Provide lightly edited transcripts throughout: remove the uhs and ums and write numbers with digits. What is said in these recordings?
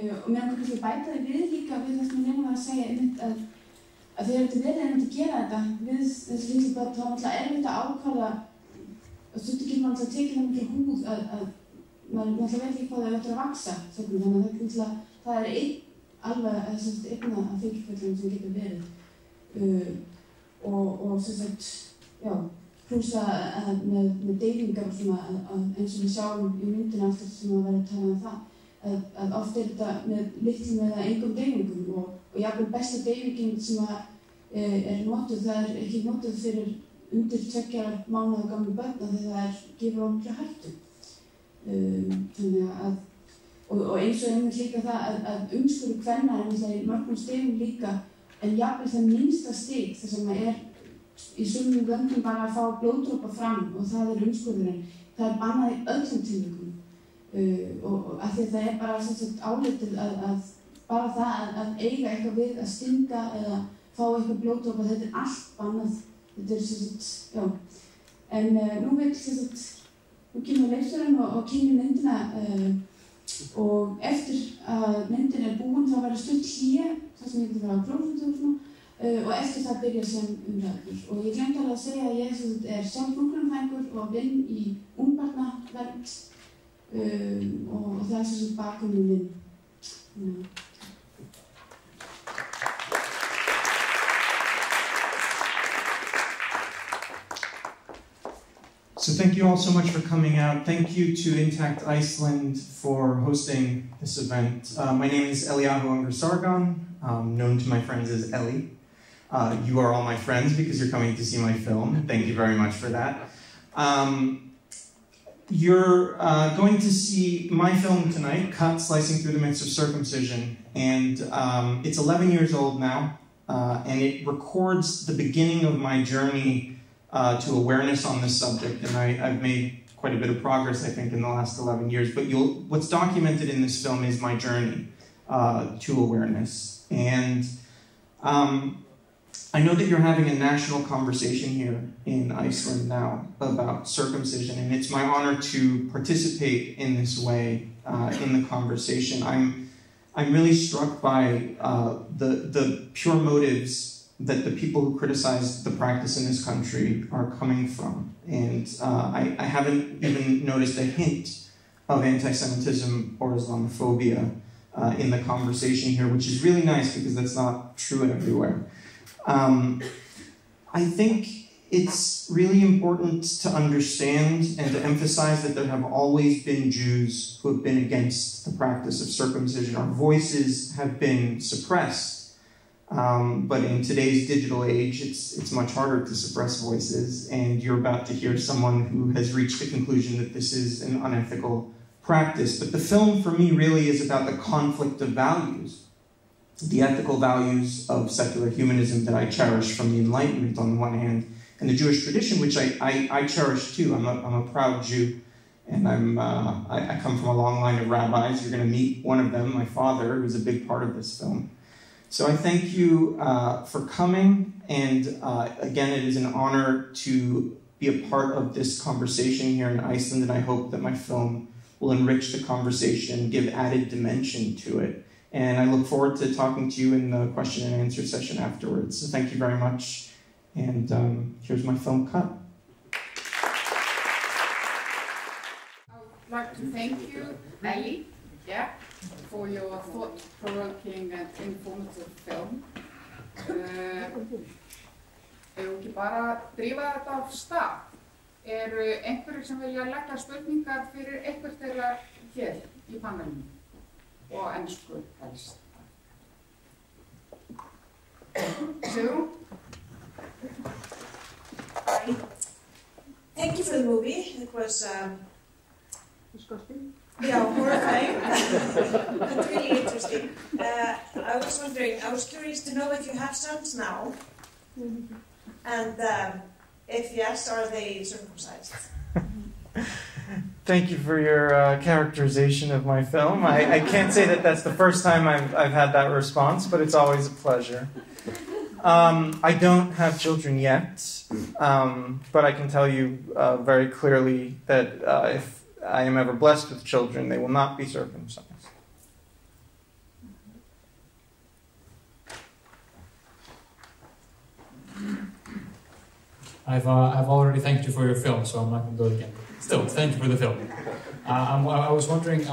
og mér er kannski bæta því við líka við það sem ég var að segja einmitt að þegar þetta verið einmitt að gera þetta við þessi litlu börn þá er alltaf erfitt að ákvarða og stundum getur maður alltaf tekið það mikið húð að maður alltaf veit ekki hvað það eftir að vaksa þannig að það er alveg einna af fylgiföllum sem getur verið og sem sagt, já, plussa með deyfingar og svona eins og við sjáum í myndina alltaf sem að vera að tala um það að oft er þetta með litlum eða engum deyfingum og jafnvel besta deyfingin sem er notuð, það er ekki notuð fyrir undir 2 mánaða gamlu börn því það gefur ómikla hættu. Þannig að og eins og einmitt líka það að umskurður kvenna er í mörgum stigum líka en jafnvel það minnsta stig þar sem er í sumum löndum bara að fá blóðdropa fram og það er umskurðurinn. Það er bannað í öllum tilvikum og af því að það er bara svona álitið að bara það að eiga eitthvað við að stinga eða fá eitthvað blóðdropa, þetta er allt bannað. Þetta er svona, já. En nú vil nú kemur leikstjórinn og kynni myndina og eftir að myndin er búin þá verður stutt hlé, það sem ég getur verið á klósetu og svona og eftir það byrja sem umræður. Og ég glemdi alveg að segja að ég er sjálf hjúkrunarfræðingur og vinn í ungbarnavernd og það er sem bakgrunninn minn. So thank you all so much for coming out. Thank you to Intact Iceland for hosting this event. My name is Ungar-Sargon, known to my friends as Ellie. You are all my friends because you're coming to see my film. Thank you very much for that. You're going to see my film tonight, Cut Slicing Through the Myths of Circumcision. And it's 11 years old now, and it records the beginning of my journey to awareness on this subject, and I've made quite a bit of progress, I think, in the last 11 years. But what's documented in this film is my journey to awareness. And I know that you're having a national conversation here in Iceland now about circumcision, and it's my honor to participate in this way in the conversation. I'm really struck by the pure motives that the people who criticize the practice in this country are coming from. And I haven't even noticed a hint of anti-Semitism or Islamophobia in the conversation here, which is really nice because that's not true everywhere. I think it's really important to understand and to emphasize that there have always been Jews who have been against the practice of circumcision. Our voices have been suppressed. But in today's digital age, it's much harder to suppress voices, and you're about to hear someone who has reached the conclusion that this is an unethical practice. But the film, for me, really is about the conflict of values, the ethical values of secular humanism that I cherish from the Enlightenment on the one hand, and the Jewish tradition, which I cherish too. I'm a proud Jew, and I come from a long line of rabbis. You're going to meet one of them, my father, who's a big part of this film. So I thank you for coming, and again, it is an honor to be a part of this conversation here in Iceland, and I hope that my film will enrich the conversation, give added dimension to it. And I look forward to talking to you in the question and answer session afterwards. So thank you very much, and here's my film Cut. I would like to thank you, Ellie, for your thought-provoking and informative film. Ef við ekki bara drífa þetta af stað, eru einhverjir sem vilja leggja spurningar fyrir einhver þeirra hér í panelinu og ensku helst. Sigrún? Thank you for the movie. It was Disgusting? yeah, horrifying, but really interesting. I was wondering, I was curious to know if you have sons now, and if yes, are they circumcised? Thank you for your characterization of my film. I can't say that that's the first time I've had that response, but it's always a pleasure. I don't have children yet, but I can tell you very clearly that if I am ever blessed with children, they will not be circumcised. I've already thanked you for your film, so I'm not going to do it again. Still, thank you for the film. I was wondering,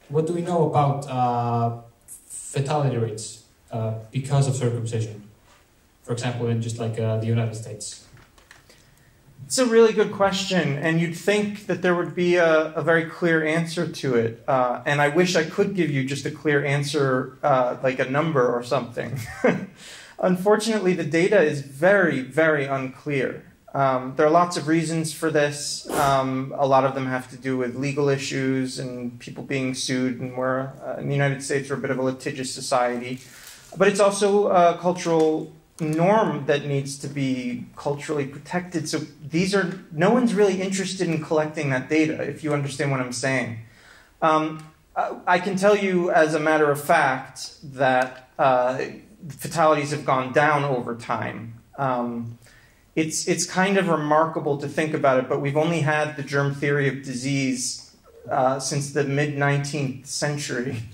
what do we know about fatality rates because of circumcision? For example, in just like the United States. It's a really good question, and you'd think that there would be a very clear answer to it. And I wish I could give you just a clear answer, like a number or something. Unfortunately, the data is very, very unclear. There are lots of reasons for this. A lot of them have to do with legal issues and people being sued, and we're in the United States, we're a bit of a litigious society. But it's also a cultural norm that needs to be culturally protected. So no one's really interested in collecting that data, if you understand what I'm saying. I can tell you as a matter of fact that fatalities have gone down over time. It's kind of remarkable to think about it, but we've only had the germ theory of disease since the mid-19th century.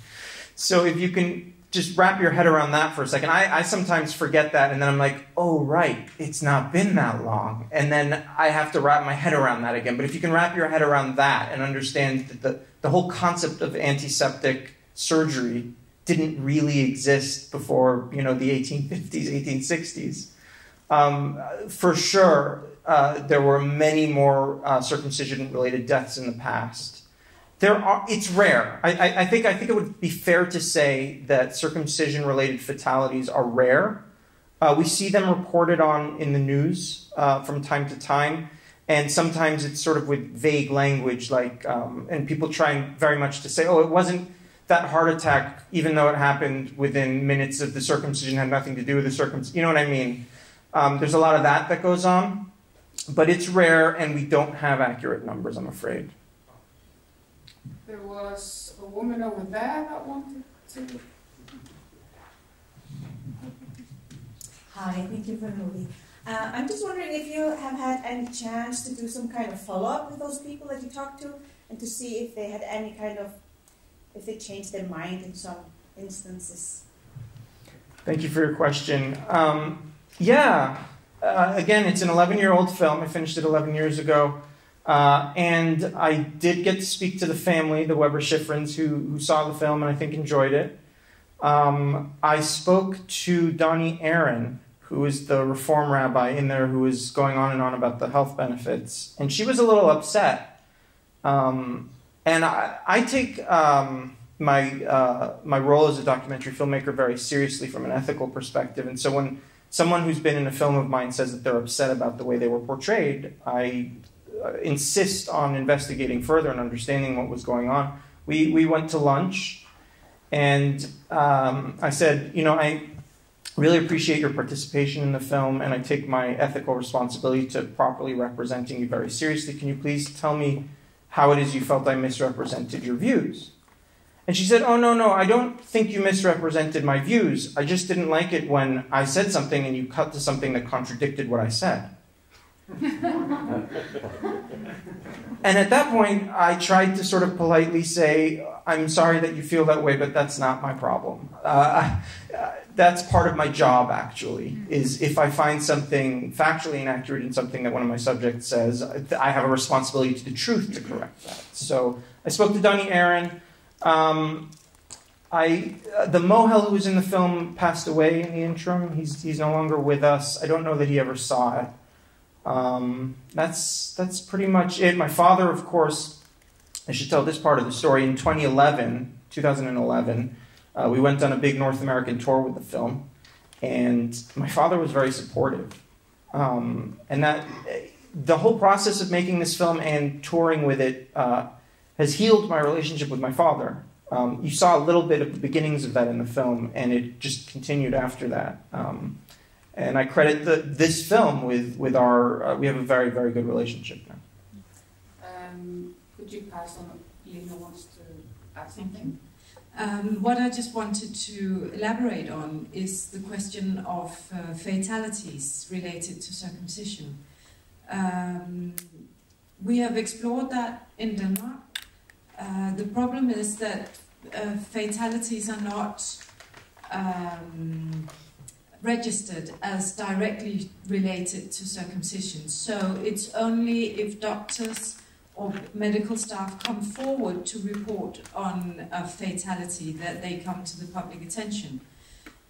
So if you can just wrap your head around that for a second. I sometimes forget that, and then I'm like, oh, right, it's not been that long. And then I have to wrap my head around that again. But if you can wrap your head around that and understand that the whole concept of antiseptic surgery didn't really exist before, the 1850s, 1860s. For sure, there were many more circumcision-related deaths in the past. It's rare. I think it would be fair to say that circumcision-related fatalities are rare. We see them reported on in the news from time to time, and sometimes it's sort of with vague language, like, and people trying very much to say, oh, it wasn't that heart attack, even though it happened within minutes of the circumcision, had nothing to do with the circumcision. You know what I mean? There's a lot of that goes on, but it's rare, and we don't have accurate numbers, I'm afraid. There was a woman over there that wanted to... Hi, thank you for the movie. I'm just wondering if you have had any chance to do some kind of follow-up with those people that you talked to, and to see if they had any kind of, if they changed their mind in some instances. Thank you for your question. Again, it's an 11-year-old film. I finished it 11 years ago. And I did get to speak to the family, the Weber Schifrins, who saw the film and I think enjoyed it. I spoke to Donnie Aaron, who is the reform rabbi in there who was going on and on about the health benefits. And she was a little upset. And I take my role as a documentary filmmaker very seriously from an ethical perspective. And so when someone who's been in a film of mine says that they're upset about the way they were portrayed, I insist on investigating further and understanding what was going on. We went to lunch, and I said, I really appreciate your participation in the film, and I take my ethical responsibility to properly representing you very seriously. Can you please tell me how it is you felt I misrepresented your views? And she said, oh, no, I don't think you misrepresented my views. I just didn't like it when I said something and you cut to something that contradicted what I said. And at that point, I tried to sort of politely say, I'm sorry that you feel that way, but that's not my problem. That's part of my job, actually, is if I find something factually inaccurate in something that one of my subjects says, I have a responsibility to the truth to correct that. So I spoke to Donnie Aaron. The Mohel who was in the film passed away in the interim. He's no longer with us. I don't know that he ever saw it. That's pretty much it. My father, of course, I should tell this part of the story. In 2011, we went on a big North American tour with the film, and my father was very supportive. And that the whole process of making this film and touring with it has healed my relationship with my father. You saw a little bit of the beginnings of that in the film, and it just continued after that. And I credit this film with our, we have a very, very good relationship now. Could you pass on, Lina wants to add something? What I just wanted to elaborate on is the question of fatalities related to circumcision. We have explored that in Denmark. The problem is that fatalities are not registered as directly related to circumcision. So it's only if doctors or medical staff come forward to report on a fatality that they come to the public attention.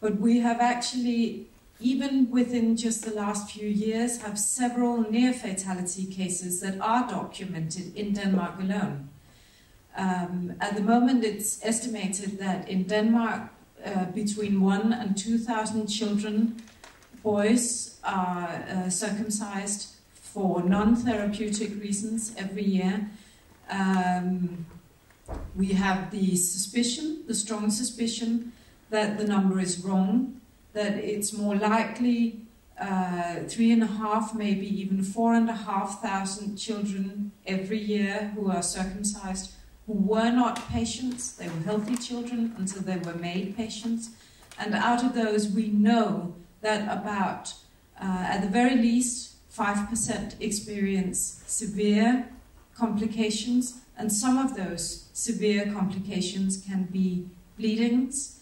But we have actually, even within just the last few years, have several near fatality cases that are documented in Denmark alone. At the moment, it's estimated that in Denmark, between 1,000 and 2,000 children, boys, are circumcised for non-therapeutic reasons every year. We have the suspicion, the strong suspicion, that the number is wrong, that it's more likely 3,500, maybe even 4,500 children every year who are circumcised, who were not patients. They were healthy children until they were made patients. And out of those, we know that about, at the very least, 5% experience severe complications, and some of those severe complications can be bleedings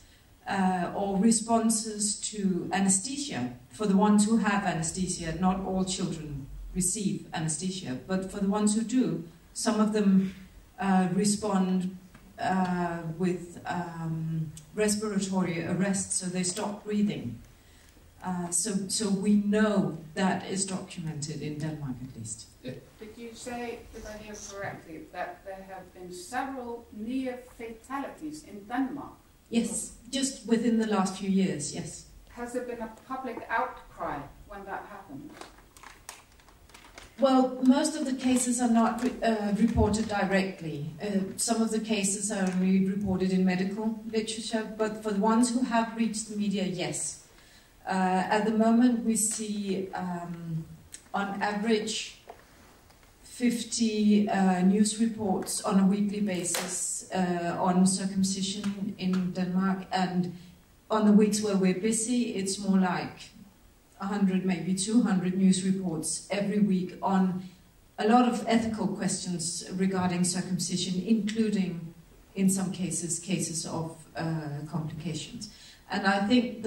or responses to anesthesia. For the ones who have anesthesia, not all children receive anesthesia, but for the ones who do, some of them respond with respiratory arrest, so they stop breathing. So we know that is documented in Denmark, at least. Did you say, if I hear correctly, that there have been several near fatalities in Denmark? Yes, just within the last few years, yes. Has there been a public outcry when that happened? Well, most of the cases are not reported directly. Some of the cases are only reported in medical literature, but for the ones who have reached the media, yes. At the moment, we see, on average, 50 news reports on a weekly basis on circumcision in Denmark, and on the weeks where we're busy, it's more like 100, maybe 200 news reports every week on a lot of ethical questions regarding circumcision, including, in some cases, cases of complications. And I think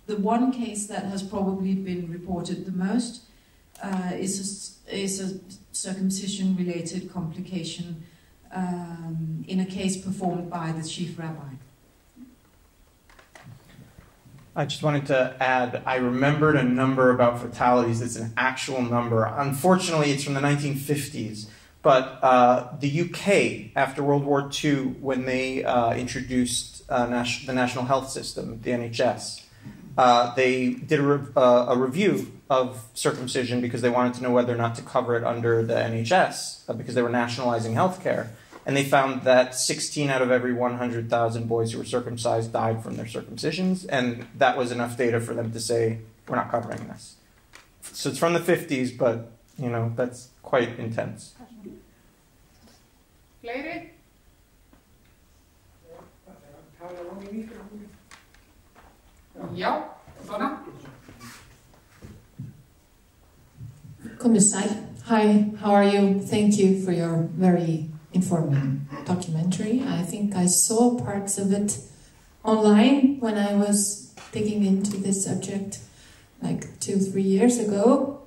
the one case that has probably been reported the most is a circumcision-related complication in a case performed by the chief rabbi. I just wanted to add, I remembered a number about fatalities. It's an actual number. Unfortunately, it's from the 1950s. But the UK, after World War II, when they introduced the National Health System, the NHS, they did a review of circumcision because they wanted to know whether or not to cover it under the NHS, because they were nationalizing healthcare. And they found that 16 out of every 100,000 boys who were circumcised died from their circumcisions, and that was enough data for them to say, we're not covering this. So it's from the 50s, but, you know, that's quite intense. Fleiri? Já, svona. Komið sæl. Hi, how are you? Thank you for your very informing documentary. I think I saw parts of it online when I was digging into this subject like 2-3 years ago.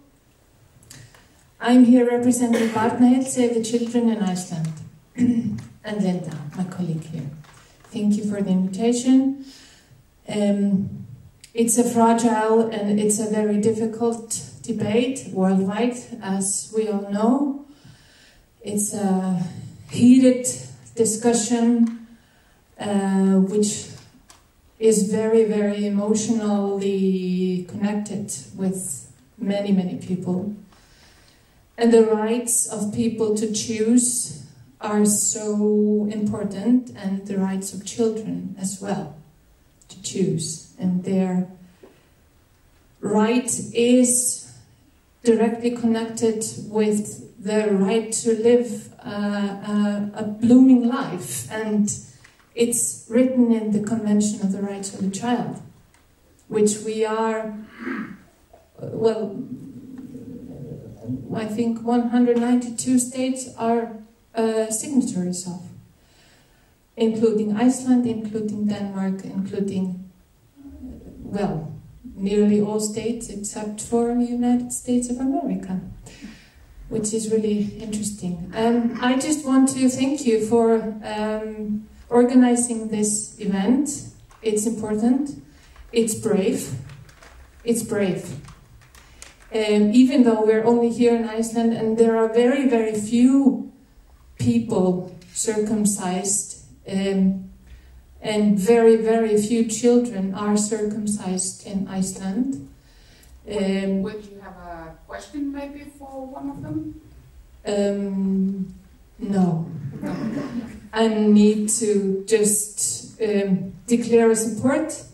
I'm here representing Barnahead, Save the Children in Iceland, and Linda, my colleague here. Thank you for the invitation. It's a fragile and it's a very difficult debate worldwide, as we all know. It's a heated discussion which is very, very emotionally connected with many, many people. And the rights of people to choose are so important, and the rights of children as well to choose. And their right is directly connected with the right to live a blooming life, and it's written in the Convention of the Rights of the Child, which we are, well, I think 192 states are signatories of, including Iceland, including Denmark, including, well, nearly all states except for the United States of America, which is really interesting. I just want to thank you for organizing this event. It's important. It's brave. It's brave. Even though we're only here in Iceland and there are very, very few people circumcised, and very, very few children are circumcised in Iceland. Would you have a question maybe for one of them? No. I need to just declare a support.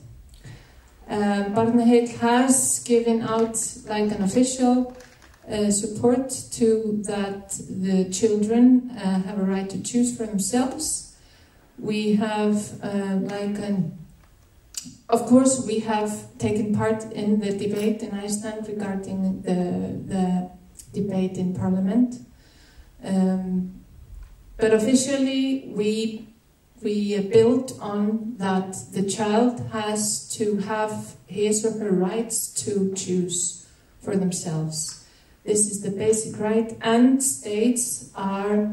Barnaheill has given out like an official support to that the children have a right to choose for themselves. We have of course we have taken part in the debate in Iceland regarding the debate in Parliament. But officially we built on that the child has to have his or her rights to choose for themselves. This is the basic right, and states are,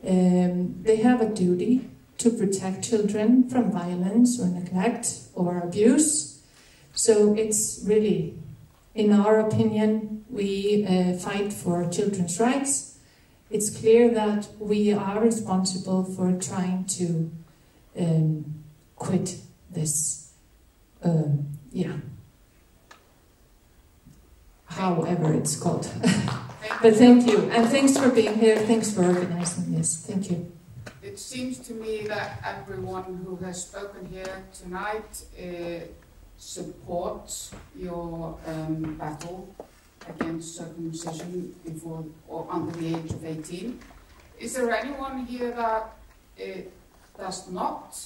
they have a duty to protect children from violence or neglect or abuse. So it's really, in our opinion, we fight for children's rights. It's clear that we are responsible for trying to quit this, however it's called. But thank you, and thanks for being here, thanks for organizing this, thank you. It seems to me that everyone who has spoken here tonight supports your battle against circumcision before or under the age of 18. Is there anyone here that does not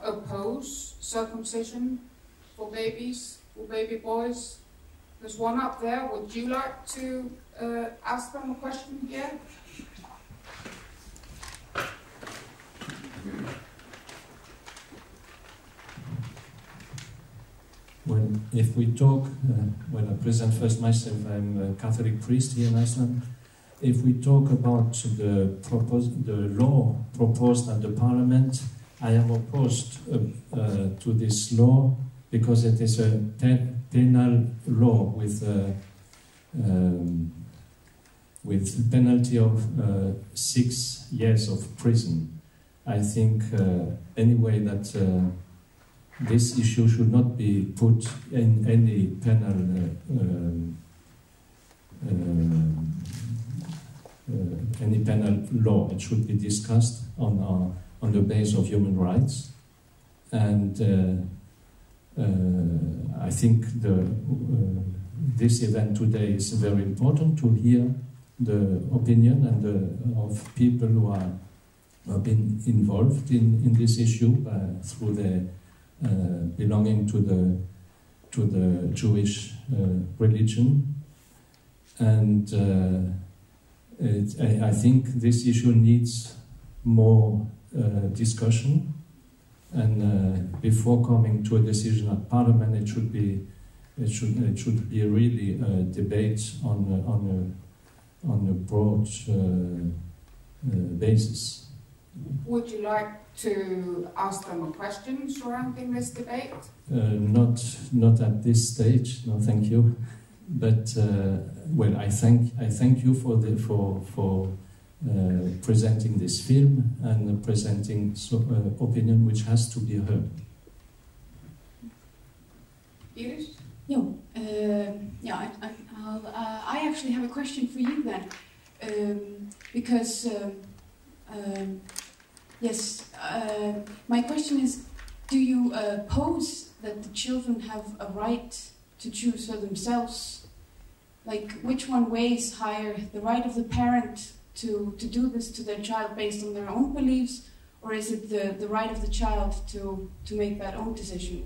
oppose circumcision for babies, for baby boys? There's one up there. Would you like to ask them a question here? Well, if we talk, well, I present first myself, I'm a Catholic priest here in Iceland. If we talk about the law proposed at the Parliament, I am opposed to this law because it is a penal law with penalty of 6 years of prison. I think anyway that this issue should not be put in any penal law. It should be discussed on the basis of human rights, and I think this event today is very important to hear the opinion and of people who have been involved in this issue through the belonging to the Jewish religion, and I think this issue needs more discussion, and before coming to a decision at Parliament, it should be really a debate on a broad basis. Would you like to ask them a question surrounding this debate? Not at this stage. No, thank you. But well, I thank you for presenting this film and presenting opinion which has to be heard. Iris? I actually have a question for you then, because my question is, do you oppose that the children have a right to choose for themselves? Like, which one weighs higher, the right of the parent to do this to their child based on their own beliefs, or is it the right of the child to make that own decision?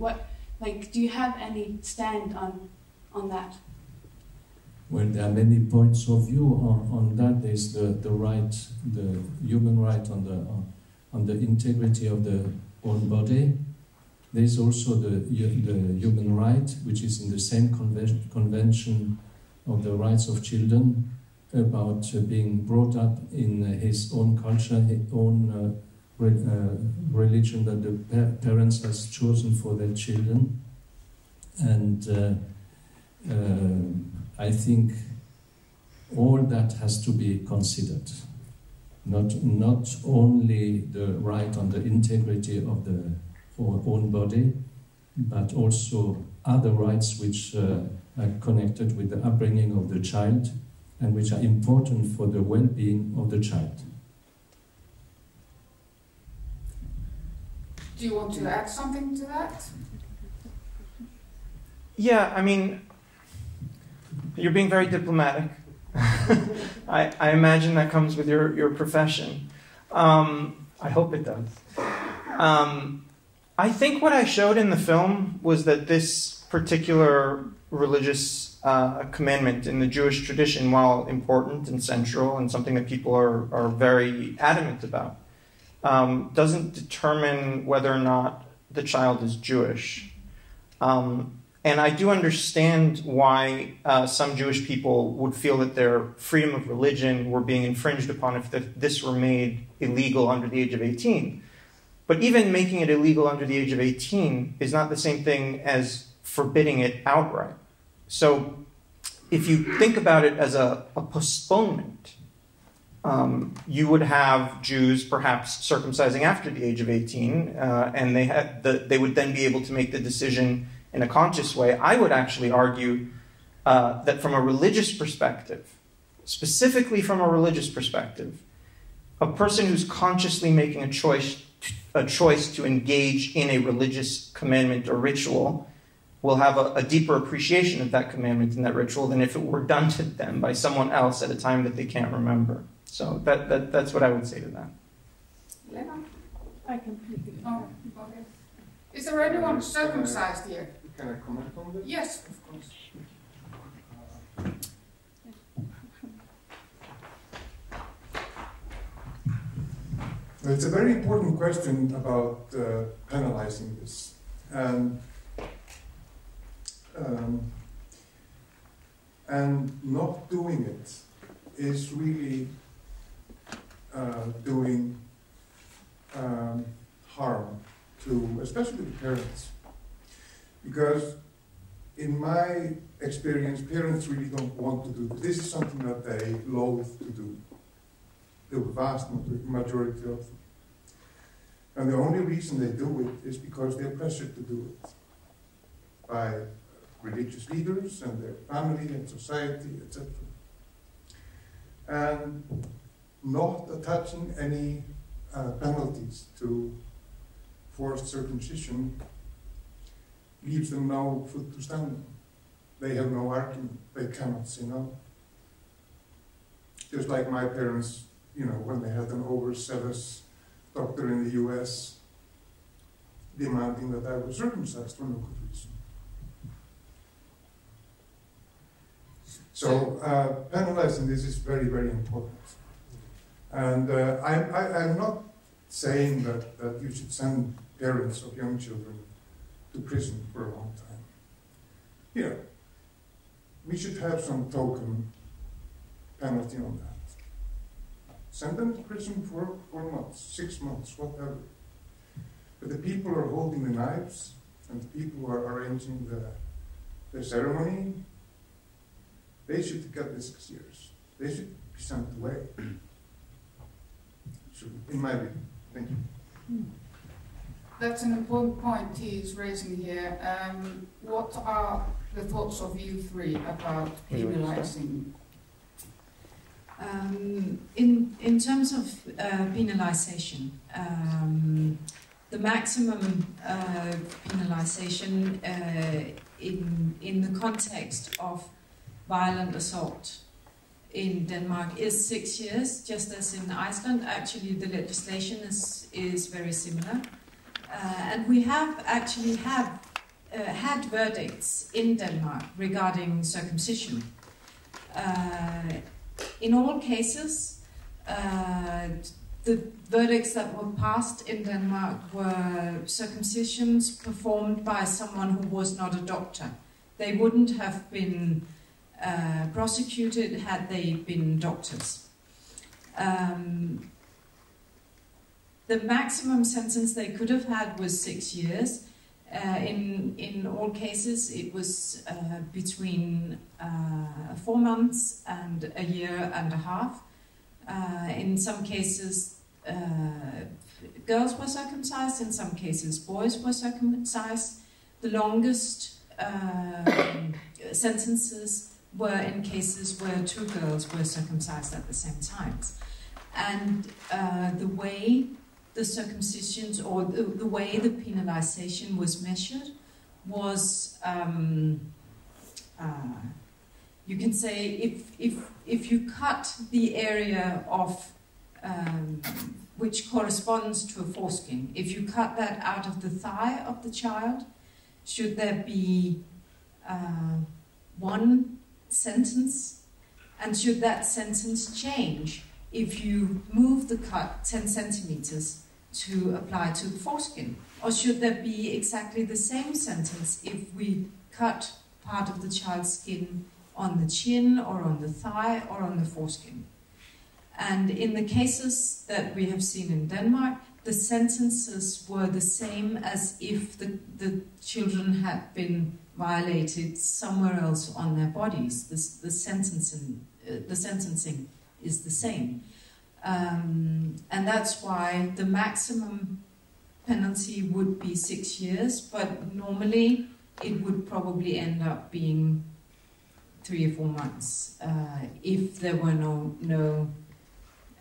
Do you have any stand on that? Well, there are many points of view on that. There's the right, the human right on the integrity of the own body. There is also the human right, which is in the same convention of the rights of children, about being brought up in his own culture, his own religion that the parents has chosen for their children. And I think all that has to be considered. Not only the right on the integrity of our own body, but also other rights which are connected with the upbringing of the child and which are important for the well-being of the child. Do you want to add something to that? Yeah, I mean, you're being very diplomatic. I imagine that comes with your profession. I hope it does. I think what I showed in the film was that this particular religious commandment in the Jewish tradition, while important and central and something that people are very adamant about, doesn't determine whether or not the child is Jewish. And I do understand why some Jewish people would feel that their freedom of religion were being infringed upon if this were made illegal under the age of 18. But even making it illegal under the age of 18 is not the same thing as forbidding it outright. So if you think about it as a postponement, you would have Jews perhaps circumcising after the age of 18, and they would then be able to make the decision in a conscious way. I would actually argue that from a religious perspective, specifically from a religious perspective, a person who's consciously making a choice to engage in a religious commandment or ritual will have a deeper appreciation of that commandment and that ritual than if it were done to them by someone else at a time that they can't remember. So that's what I would say to that. Lena? I completely agree. Oh, okay. Is there anyone circumcised here? Can I comment on this? Yes, of course. It's a very important question about penalizing this. And not doing it is really doing harm to, especially the parents. Because in my experience, parents really don't want to do this. This is something that they loathe to do, the vast majority of them. And the only reason they do it is because they're pressured to do it by religious leaders and their family and society, etc. And not attaching any penalties to forced circumcision leaves them no foot to stand on. They have no argument. They cannot say no. Just like my parents, when they had an overzealous doctor in the US demanding that I was circumcised for no good reason. So penalizing this is very, very important. And I'm not saying that you should send parents of young children to prison for a long time. We should have some token penalty on that. Send them to prison for 4 months, 6 months, whatever. But the people who are holding the knives and the people who are arranging the ceremony, they should get the 6 years. They should be sent away. In my view. Thank you. That's an important point he's raising here. What are the thoughts of you three about penalizing? In terms of penalization, the maximum penalization in the context of violent assault in Denmark is 6 years, just as in Iceland. Actually, the legislation is very similar. And we have actually had verdicts in Denmark regarding circumcision. In all cases, the verdicts that were passed in Denmark were circumcisions performed by someone who was not a doctor. They wouldn't have been prosecuted had they been doctors. The maximum sentence they could have had was 6 years. In all cases, it was between 4 months and a year and a half. In some cases, girls were circumcised. In some cases, boys were circumcised. The longest sentences were in cases where 2 girls were circumcised at the same time. And the way the circumcisions, or the way the penalization was measured, was you can say if you cut the area of which corresponds to a foreskin, if you cut that out of the thigh of the child, should there be 1 sentence, and should that sentence change if you move the cut 10 centimeters to apply to the foreskin? Or should there be exactly the same sentence if we cut part of the child's skin on the chin or on the thigh or on the foreskin? And in the cases that we have seen in Denmark, the sentences were the same as if the children had been violated somewhere else on their bodies. The sentencing is the same. And that's why the maximum penalty would be 6 years, but normally it would probably end up being 3 or 4 months if there were no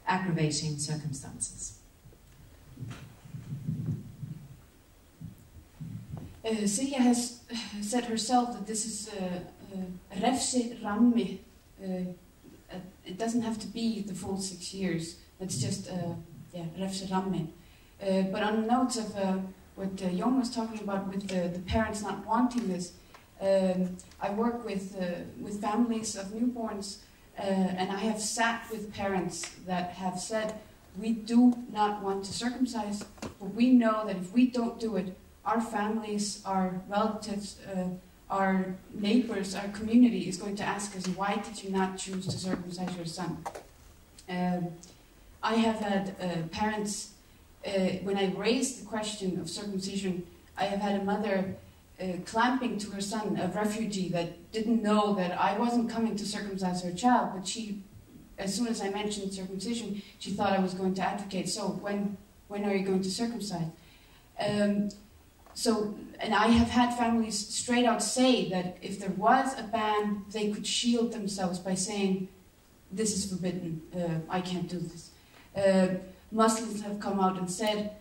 aggravating circumstances. Silja has said herself that this is refsi-rammi. It doesn't have to be the full 6 years. It's just refsi-rammi. But on the notes of what Jon was talking about with the parents not wanting this, I work with families of newborns, and I have sat with parents that have said, we do not want to circumcise, but we know that if we don't do it, our families, our relatives, our neighbors, our community is going to ask us, why did you not choose to circumcise your son? I have had parents, when I raised the question of circumcision, I have had a mother clamping to her son, a refugee that didn't know that I wasn't coming to circumcise her child, but she, as soon as I mentioned circumcision, she thought I was going to advocate, so when are you going to circumcise? And I have had families straight out say that if there was a ban, they could shield themselves by saying, this is forbidden, I can't do this. Muslims have come out and said,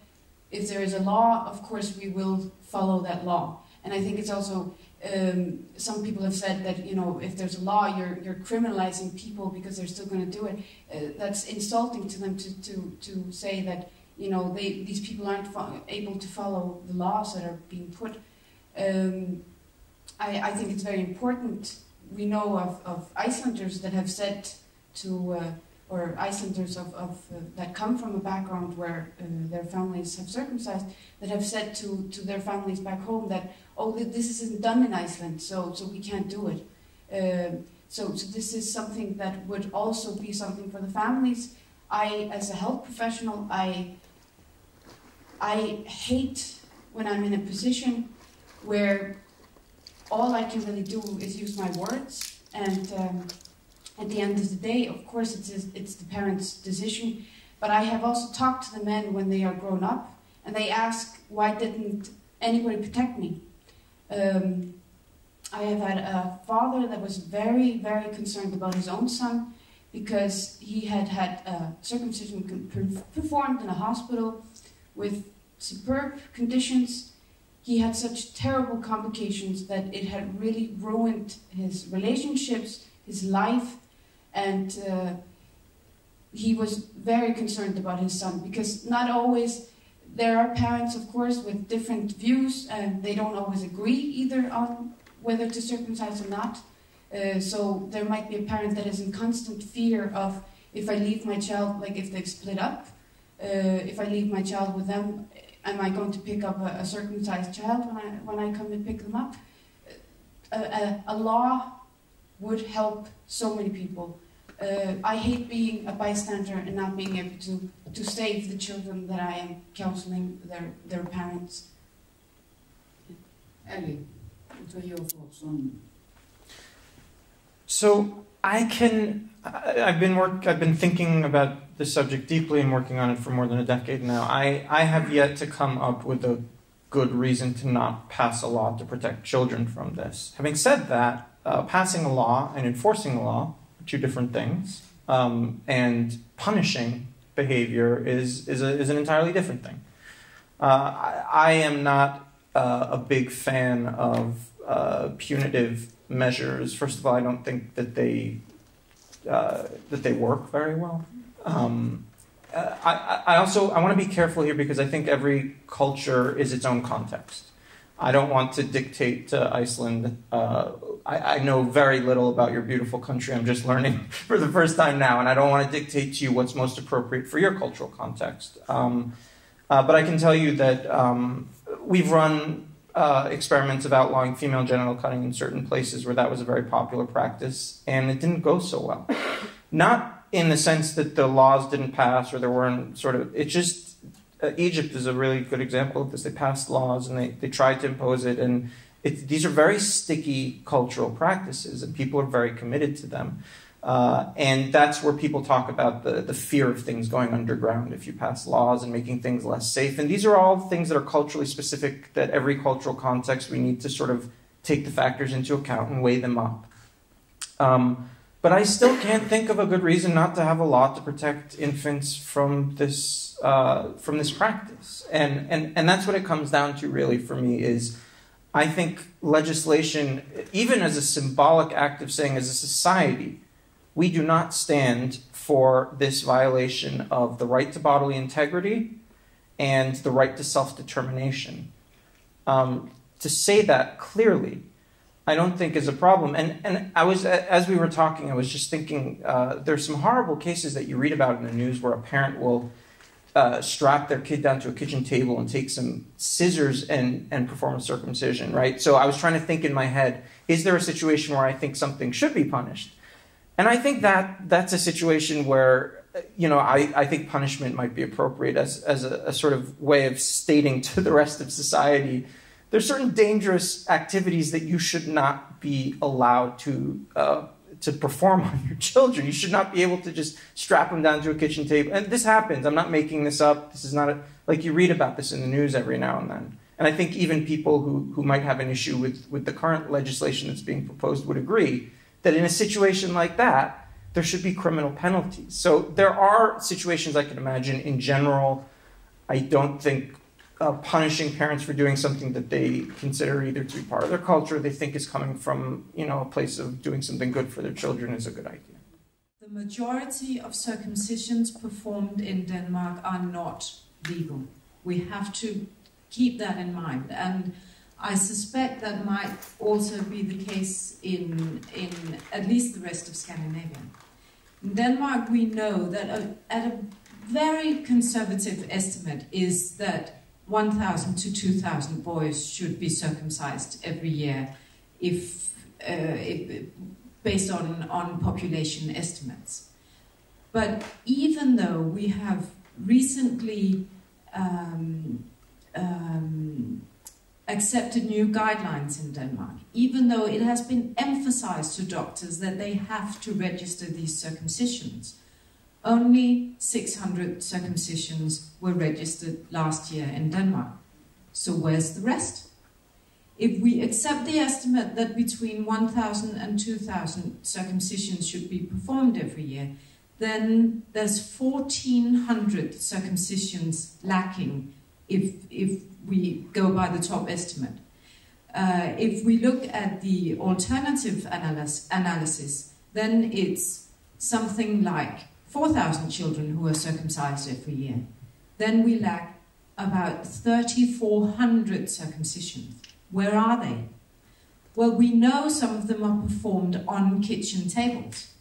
if there is a law, of course we will follow that law. And I think it's also, some people have said that, you know, if there's a law, you're criminalizing people because they're still going to do it. That's insulting to them to say that, you know, these people aren't able to follow the laws that are being put. I think it's very important. We know of Icelanders that have said to, or Icelanders that come from a background where their families have circumcised, that have said to their families back home that, oh, this isn't done in Iceland, so we can't do it. So this is something that would also be something for the families. As a health professional, I hate when I'm in a position where all I can really do is use my words, and at the end of the day, of course, it's the parents' decision. But I have also talked to the men when they are grown up, and they ask, why didn't anybody protect me? I have had a father that was very, very concerned about his own son, because he had circumcision performed in a hospital with superb conditions. He had such terrible complications that it had really ruined his relationships, his life, and he was very concerned about his son, because not always, there are parents, of course, with different views, and they don't always agree either on whether to circumcise or not. So there might be a parent that is in constant fear of, if I leave my child, like if they've split up, if I leave my child with them, am I going to pick up a circumcised child when I come and pick them up? A law would help so many people. I hate being a bystander and not being able to save the children that I am counseling their parents. Ellie, what are your thoughts on? So I've been thinking about this subject deeply and working on it for more than a decade now. I have yet to come up with a good reason to not pass a law to protect children from this. Having said that, passing a law and enforcing a law are two different things, and punishing behavior is an entirely different thing. I am not a big fan of punitive measures. First of all, I don't think that they work very well. I want to be careful here because I think every culture is its own context. I don't want to dictate to Iceland. I know very little about your beautiful country. I'm just learning for the first time now, and I don't want to dictate to you what's most appropriate for your cultural context. But I can tell you that we've run experiments of outlawing female genital cutting in certain places where that was a very popular practice, and it didn't go so well. Not in the sense that the laws didn't pass or there weren't Egypt is a really good example of this. They passed laws and they tried to impose it, and these are very sticky cultural practices, and people are very committed to them. And that's where people talk about the fear of things going underground if you pass laws and making things less safe. And these are all things that are culturally specific, that every cultural context we need to sort of take the factors into account and weigh them up. But I still can't think of a good reason not to have a law to protect infants from this practice. And that's what it comes down to really for me is I think legislation, even as a symbolic act of saying as a society, we do not stand for this violation of the right to bodily integrity and the right to self-determination. To say that clearly, I don't think is a problem. And I was, as we were talking, I was just thinking, there's some horrible cases that you read about in the news where a parent will strap their kid down to a kitchen table and take some scissors and perform a circumcision, right? So I was trying to think in my head, is there a situation where I think something should be punished? And I think that's a situation where, I think punishment might be appropriate as a sort of way of stating to the rest of society, there's certain dangerous activities that you should not be allowed to perform on your children. You should not be able to just strap them down to a kitchen table. And this happens. I'm not making this up. This is not like you read about this in the news every now and then. And I think even people who might have an issue with the current legislation that's being proposed would agree that in a situation like that, there should be criminal penalties. So there are situations I can imagine. In general, I don't think punishing parents for doing something that they consider either to be part of their culture, they think is coming from, a place of doing something good for their children is a good idea. The majority of circumcisions performed in Denmark are not legal. We have to keep that in mind. And I suspect that might also be the case in at least the rest of Scandinavia. In Denmark, we know that at a very conservative estimate is that 1,000 to 2,000 boys should be circumcised every year, based on population estimates. But even though we have recently accepted new guidelines in Denmark, even though it has been emphasized to doctors that they have to register these circumcisions, only 600 circumcisions were registered last year in Denmark. So where's the rest? If we accept the estimate that between 1,000 and 2,000 circumcisions should be performed every year, then there's 1,400 circumcisions lacking if we go by the top estimate. If we look at the alternative analysis, then it's something like 4,000 children who are circumcised every year. Then we lack about 3,400 circumcisions. Where are they? Well, we know some of them are performed on kitchen tables.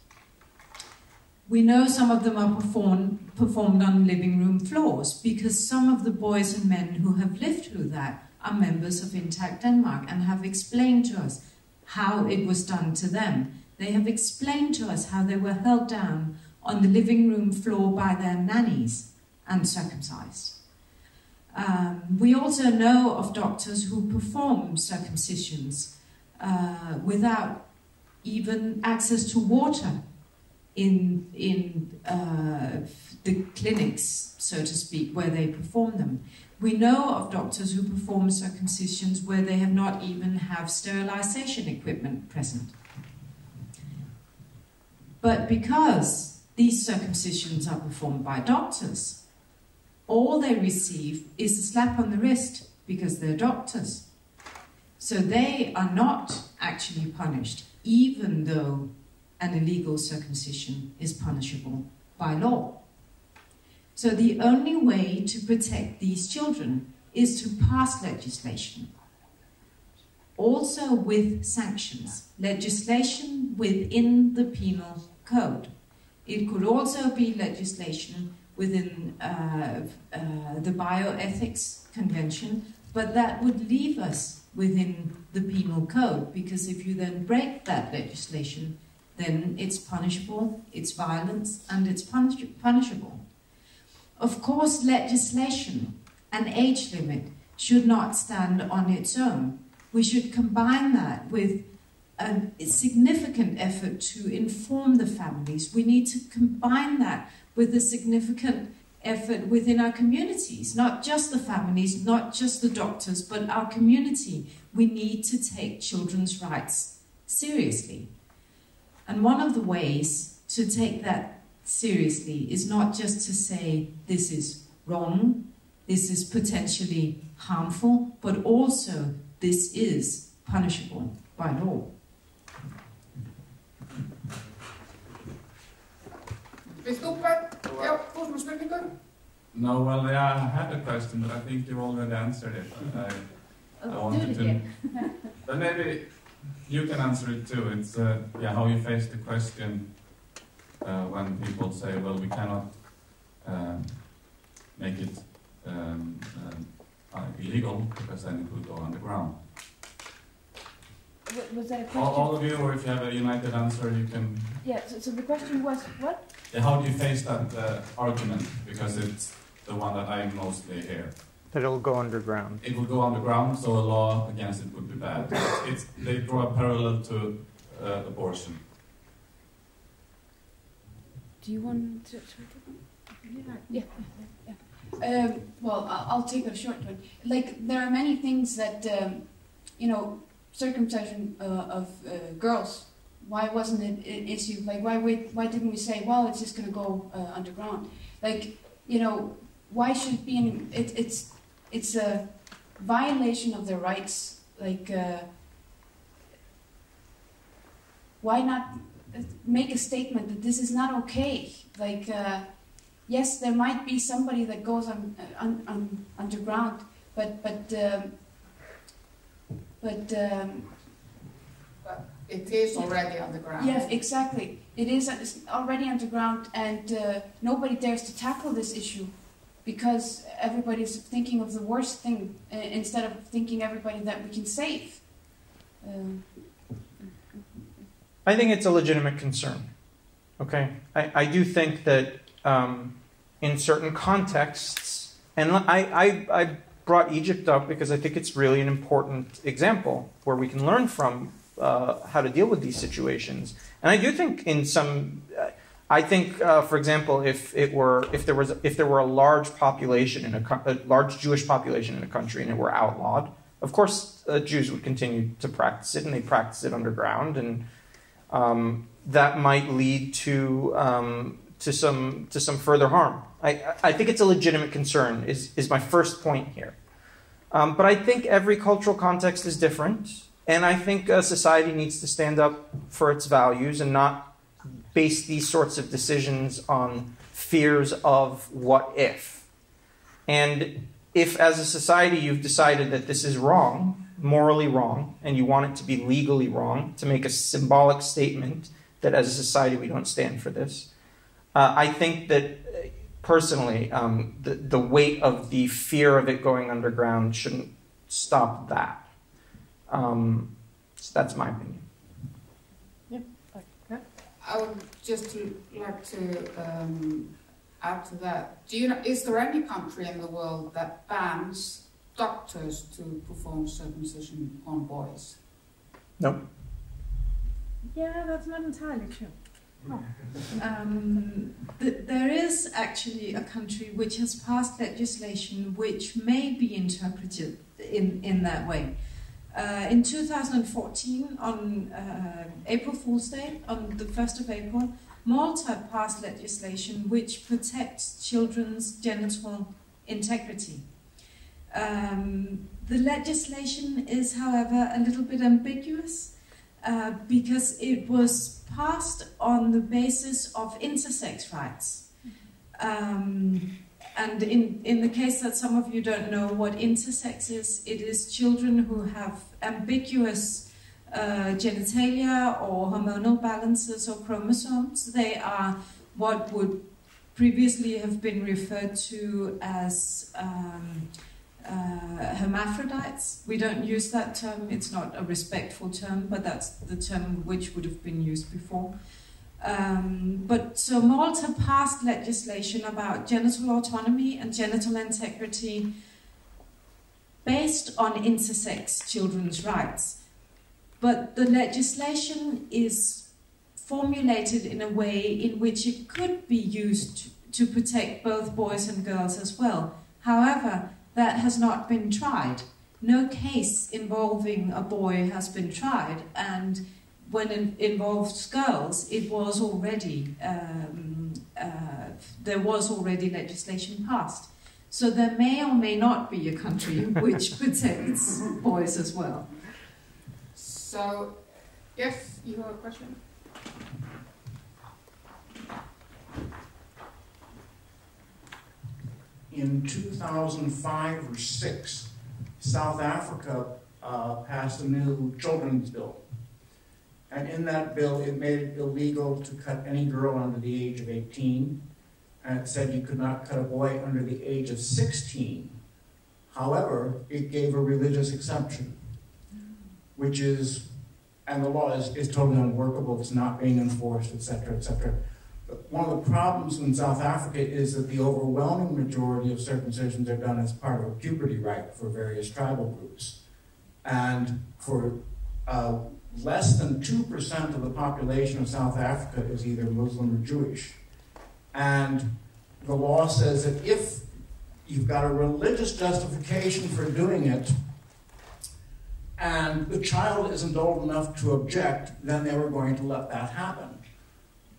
We know some of them are performed on living room floors because some of the boys and men who have lived through that are members of Intact Denmark and have explained to us how it was done to them. They have explained to us how they were held down on the living room floor by their nannies and circumcised. We also know of doctors who perform circumcisions without even access to water in the clinics, so to speak, where they perform them. We know of doctors who perform circumcisions where they have not even have sterilization equipment present. But because these circumcisions are performed by doctors, all they receive is a slap on the wrist because they're doctors. So they are not actually punished, even though an illegal circumcision is punishable by law. So the only way to protect these children is to pass legislation, also with sanctions, legislation within the penal code. It could also be legislation within the Bioethics Convention, but that would leave us within the penal code, because if you then break that legislation, then it's punishable, it's violence, and it's punishable. Of course, legislation, an age limit, should not stand on its own. We should combine that with a significant effort to inform the families. We need to combine that with a significant effort within our communities, not just the families, not just the doctors, but our community. We need to take children's rights seriously. And one of the ways to take that seriously is not just to say this is wrong, this is potentially harmful, but also this is punishable by law. No, well, yeah, I had a question, but I think you already answered it. I wanted to, but maybe you can answer it too. It's yeah, how you face the question when people say, well, we cannot make it illegal because then it will go underground. Was that a question? All of you, or if you have a united answer, you can... Yeah, so the question was what? Yeah, how do you face that argument? Because it's the one that I mostly hear. That it'll go underground. It will go underground, so a law against it would be bad. They draw a parallel to abortion. Do you want to Yeah. Well, I'll take a short one. Like, there are many things that, you know, circumcision of girls, why wasn't it an issue? Like, why didn't we say, well, it's just going to go underground? Like, you know, why should it be it's a violation of their rights. Like, why not make a statement that this is not okay? Like, yes, there might be somebody that goes underground, but it is already underground. Yes, exactly. It's already underground, and nobody dares to tackle this issue because everybody's thinking of the worst thing instead of thinking everybody that we can save. I think it's a legitimate concern. Okay, I do think that in certain contexts, and I brought Egypt up because I think it's really an important example where we can learn from how to deal with these situations. And I do think in some, I think, for example, if there were a large population a large Jewish population in a country and it were outlawed, of course Jews would continue to practice it, and they practice it underground, and that might lead to some further harm. I think it's a legitimate concern, is my first point here. But I think every cultural context is different, and I think society needs to stand up for its values and not base these sorts of decisions on fears of what if. And if as a society you've decided that this is wrong, morally wrong, and you want it to be legally wrong, to make a symbolic statement that as a society we don't stand for this, I think that personally, the weight of the fear of it going underground shouldn't stop that. So that's my opinion. I would just like to add to that. Do you know, is there any country in the world that bans doctors to perform circumcision on boys? Nope. Yeah, that's not entirely true. Oh. There is actually a country which has passed legislation which may be interpreted in that way. In 2014, on April Fool's Day, on the 1st of April, Malta passed legislation which protects children's genital integrity. The legislation is, however, a little bit ambiguous because it was passed on the basis of intersex rights. And in the case that some of you don't know what intersex is, it is children who have ambiguous genitalia or hormonal balances or chromosomes. They are what would previously have been referred to as hermaphrodites. We don't use that term, it's not a respectful term, but that's the term which would have been used before. But so Malta passed legislation about genital autonomy and genital integrity based on intersex children's rights. But the legislation is formulated in a way in which it could be used to protect both boys and girls as well. However, that has not been tried. No case involving a boy has been tried, and when it involves girls, it was already there was already legislation passed. So there may or may not be a country which protects boys as well. So, yes, you have a question? In 2005 or 6, South Africa passed a new children's bill. And in that bill, it made it illegal to cut any girl under the age of 18. And it said you could not cut a boy under the age of 16. However, it gave a religious exception, which is, and the law is totally unworkable, it's not being enforced, etc., etc. But one of the problems in South Africa is that the overwhelming majority of circumcisions are done as part of a puberty rite for various tribal groups. And for less than 2% of the population of South Africa is either Muslim or Jewish. And the law says that if you've got a religious justification for doing it, and the child isn't old enough to object, then they were going to let that happen.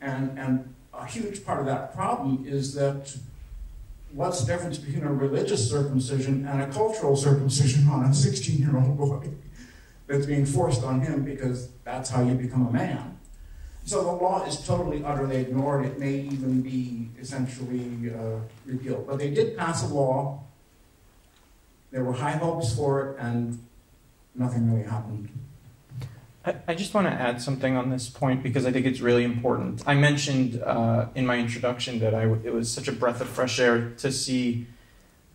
And a huge part of that problem is that what's the difference between a religious circumcision and a cultural circumcision on a 16-year-old boy that's being forced on him because that's how you become a man? So the law is totally, utterly ignored. It may even be essentially repealed. But they did pass a law. There were high hopes for it, and nothing really happened. I just want to add something on this point because I think it's really important. I mentioned in my introduction that it was such a breath of fresh air to see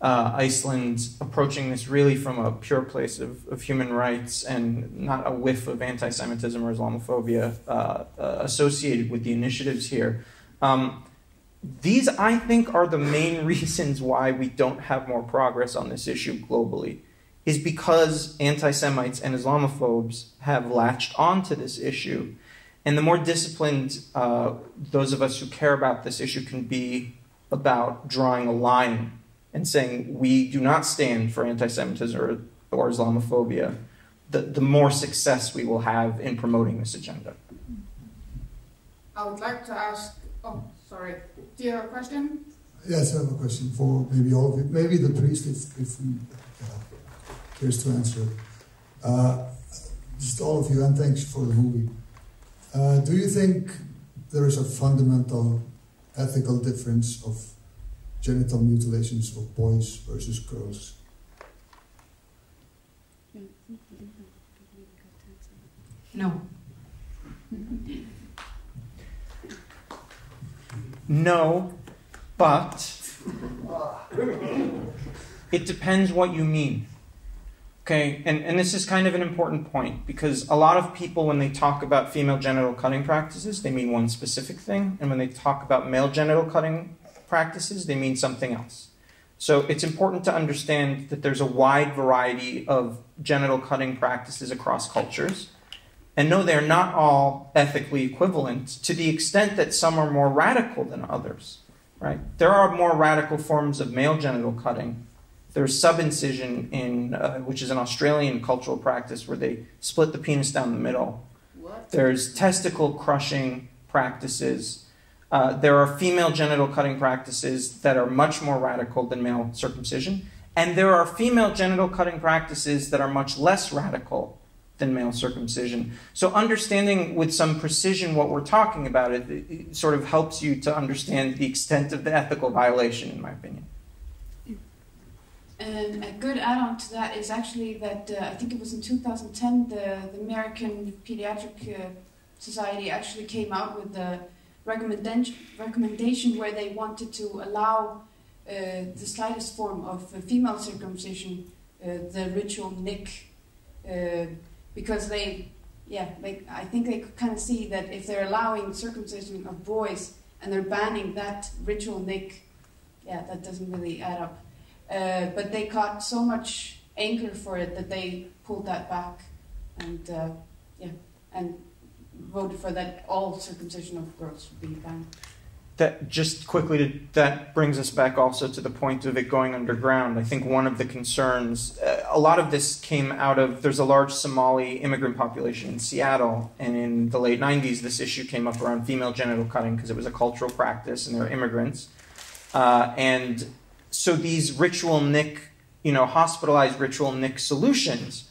Iceland approaching this really from a pure place of human rights and not a whiff of anti-Semitism or Islamophobia associated with the initiatives here. These, I think, are the main reasons why we don't have more progress on this issue globally, is because anti-Semites and Islamophobes have latched onto this issue. And the more disciplined those of us who care about this issue can be about drawing a line and saying we do not stand for anti-Semitism or Islamophobia, the more success we will have in promoting this agenda. I would like to ask, oh, sorry, do you have a question? Yes, I have a question for maybe all of you. Maybe the priest, if he cares to answer it. Just all of you, and thanks for the movie. Do you think there is a fundamental ethical difference of genital mutilations of boys versus girls? No. No, but it depends what you mean. Okay, and this is kind of an important point, because a lot of people, when they talk about female genital cutting practices, they mean one specific thing, and when they talk about male genital cutting practices, they mean something else. So it's important to understand that there's a wide variety of genital cutting practices across cultures. And no, they're not all ethically equivalent, to the extent that some are more radical than others. Right? There are more radical forms of male genital cutting. There's subincision, which is an Australian cultural practice where they split the penis down the middle. What? There's testicle crushing practices. There are female genital cutting practices that are much more radical than male circumcision. And there are female genital cutting practices that are much less radical than male circumcision. So understanding with some precision what we're talking about, it sort of helps you to understand the extent of the ethical violation, in my opinion. And a good add-on to that is actually that I think it was in 2010 the American Pediatric Society actually came out with the recommendation where they wanted to allow the slightest form of female circumcision, the ritual nick, because I think they could kind of see that if they're allowing circumcision of boys and they're banning that ritual nick, that doesn't really add up. But they caught so much anger for it that they pulled that back, and voted for that all circumcision of girls would be banned. That just quickly, that brings us back also to the point of it going underground. I think one of the concerns, a lot of this came out of, there's a large Somali immigrant population in Seattle, and in the late 90s this issue came up around female genital cutting because it was a cultural practice and they're immigrants. And so these ritual nick, hospitalized ritual nick solutions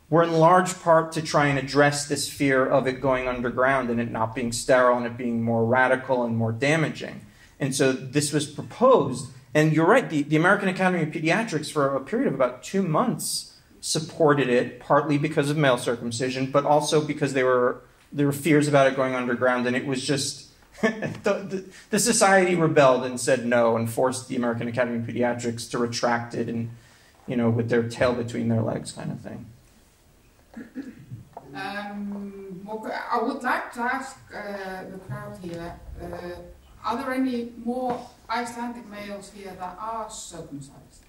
were in large part to try and address this fear of it going underground and it not being sterile and it being more radical and more damaging. And so this was proposed. And you're right, the American Academy of Pediatrics for a period of about 2 months supported it, partly because of male circumcision, but also because there were fears about it going underground, and it was just the society rebelled and said no and forced the American Academy of Pediatrics to retract it and, with their tail between their legs kind of thing. Okay, I would like to ask the crowd here, are there any more Icelandic males here that are circumcised?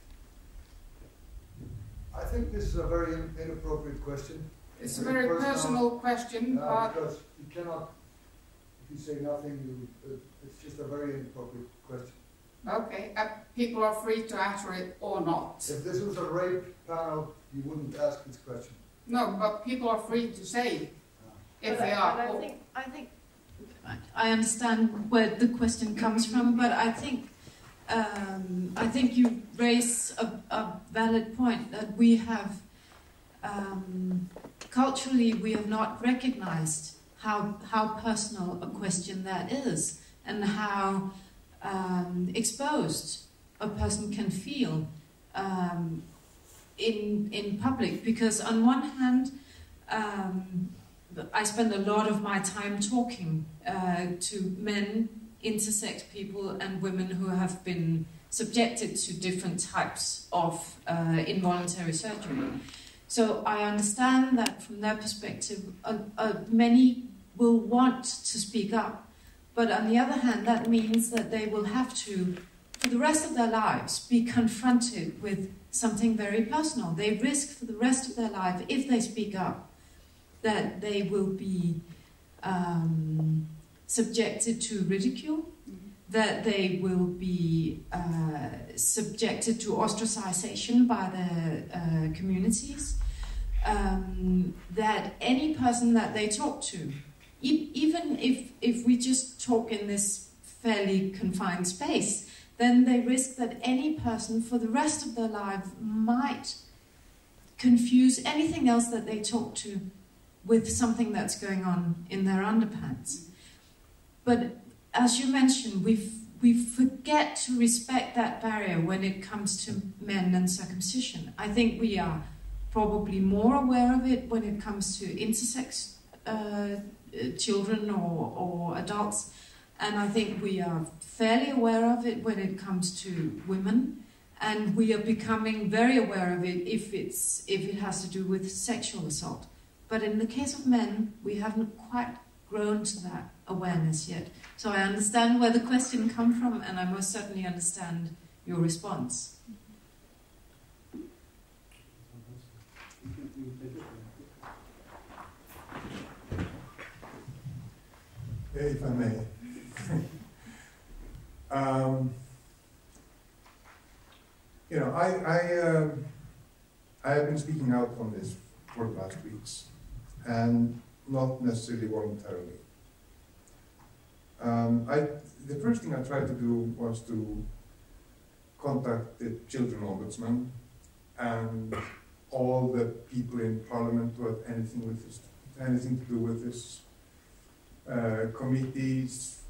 I think this is a very inappropriate question. It's a very personal question, but... Because you cannot, if you say nothing, it's just a very inappropriate question. Okay, people are free to answer it or not. If this was a rape panel, you wouldn't ask this question. No, but people are free to say if they are. I think I understand where the question comes from, but I think you raise a valid point that we have culturally we have not recognized how personal a question that is and how exposed a person can feel in public, because on one hand I spend a lot of my time talking to men, intersex people and women who have been subjected to different types of involuntary surgery. So I understand that from their perspective many will want to speak up, but on the other hand that means that they will have to, for the rest of their lives, be confronted with something very personal. They risk for the rest of their life, if they speak up, that they will be subjected to ridicule, that they will be subjected to ostracization by the communities, that any person that they talk to, even if we just talk in this fairly confined space, then they risk that any person for the rest of their life might confuse anything else that they talk to with something that's going on in their underpants. But as you mentioned, we forget to respect that barrier when it comes to men and circumcision. I think we are probably more aware of it when it comes to intersex children or adults, And I think we are fairly aware of it when it comes to women, and we are becoming very aware of it if it has to do with sexual assault. But in the case of men, we haven't quite grown to that awareness yet. So I understand where the question comes from, and I most certainly understand your response. If I may. You know, I have been speaking out on this for the last weeks, and not necessarily voluntarily. The first thing I tried to do was to contact the Children Ombudsman and all the people in Parliament who had anything to do with this, committees,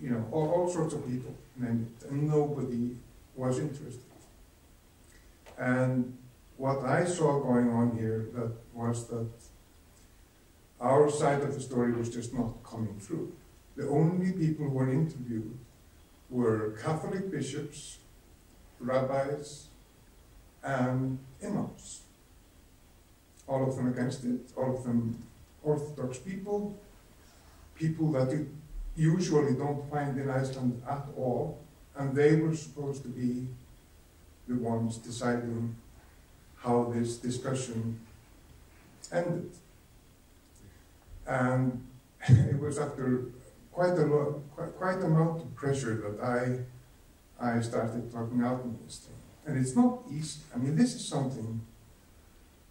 you know, all sorts of people, and nobody was interested. And what I saw going on here was that our side of the story was just not coming through. The only people who were interviewed were Catholic bishops, rabbis, and imams. All of them against it, all of them Orthodox people that you usually don't find in Iceland at all, and they were supposed to be the ones deciding how this discussion ended. And it was after quite amount of pressure that I started talking out on this thing. And it's not easy. I mean, this is something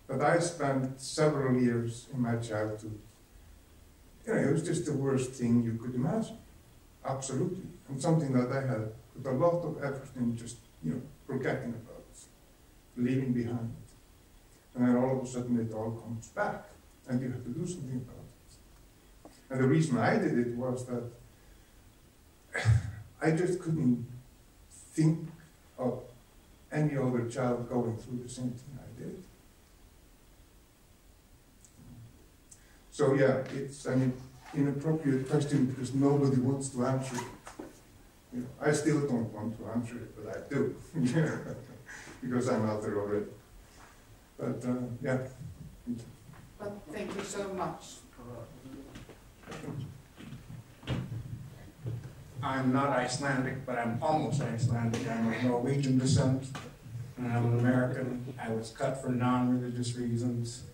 that I spent several years in my childhood. You know, it was just the worst thing you could imagine. Absolutely. And something that I had put a lot of effort in just, you know, forgetting about, leaving behind. And then all of a sudden it all comes back, and you have to do something about it. And the reason I did it was that I just couldn't think of any other child going through the same thing I did. So yeah, it's an inappropriate question because nobody wants to answer it. You know, I still don't want to answer it, but I do, because I'm out there already. But yeah. But thank you so much. I'm not Icelandic, but I'm almost Icelandic. I'm of Norwegian descent, and I'm an American. I was cut for non-religious reasons.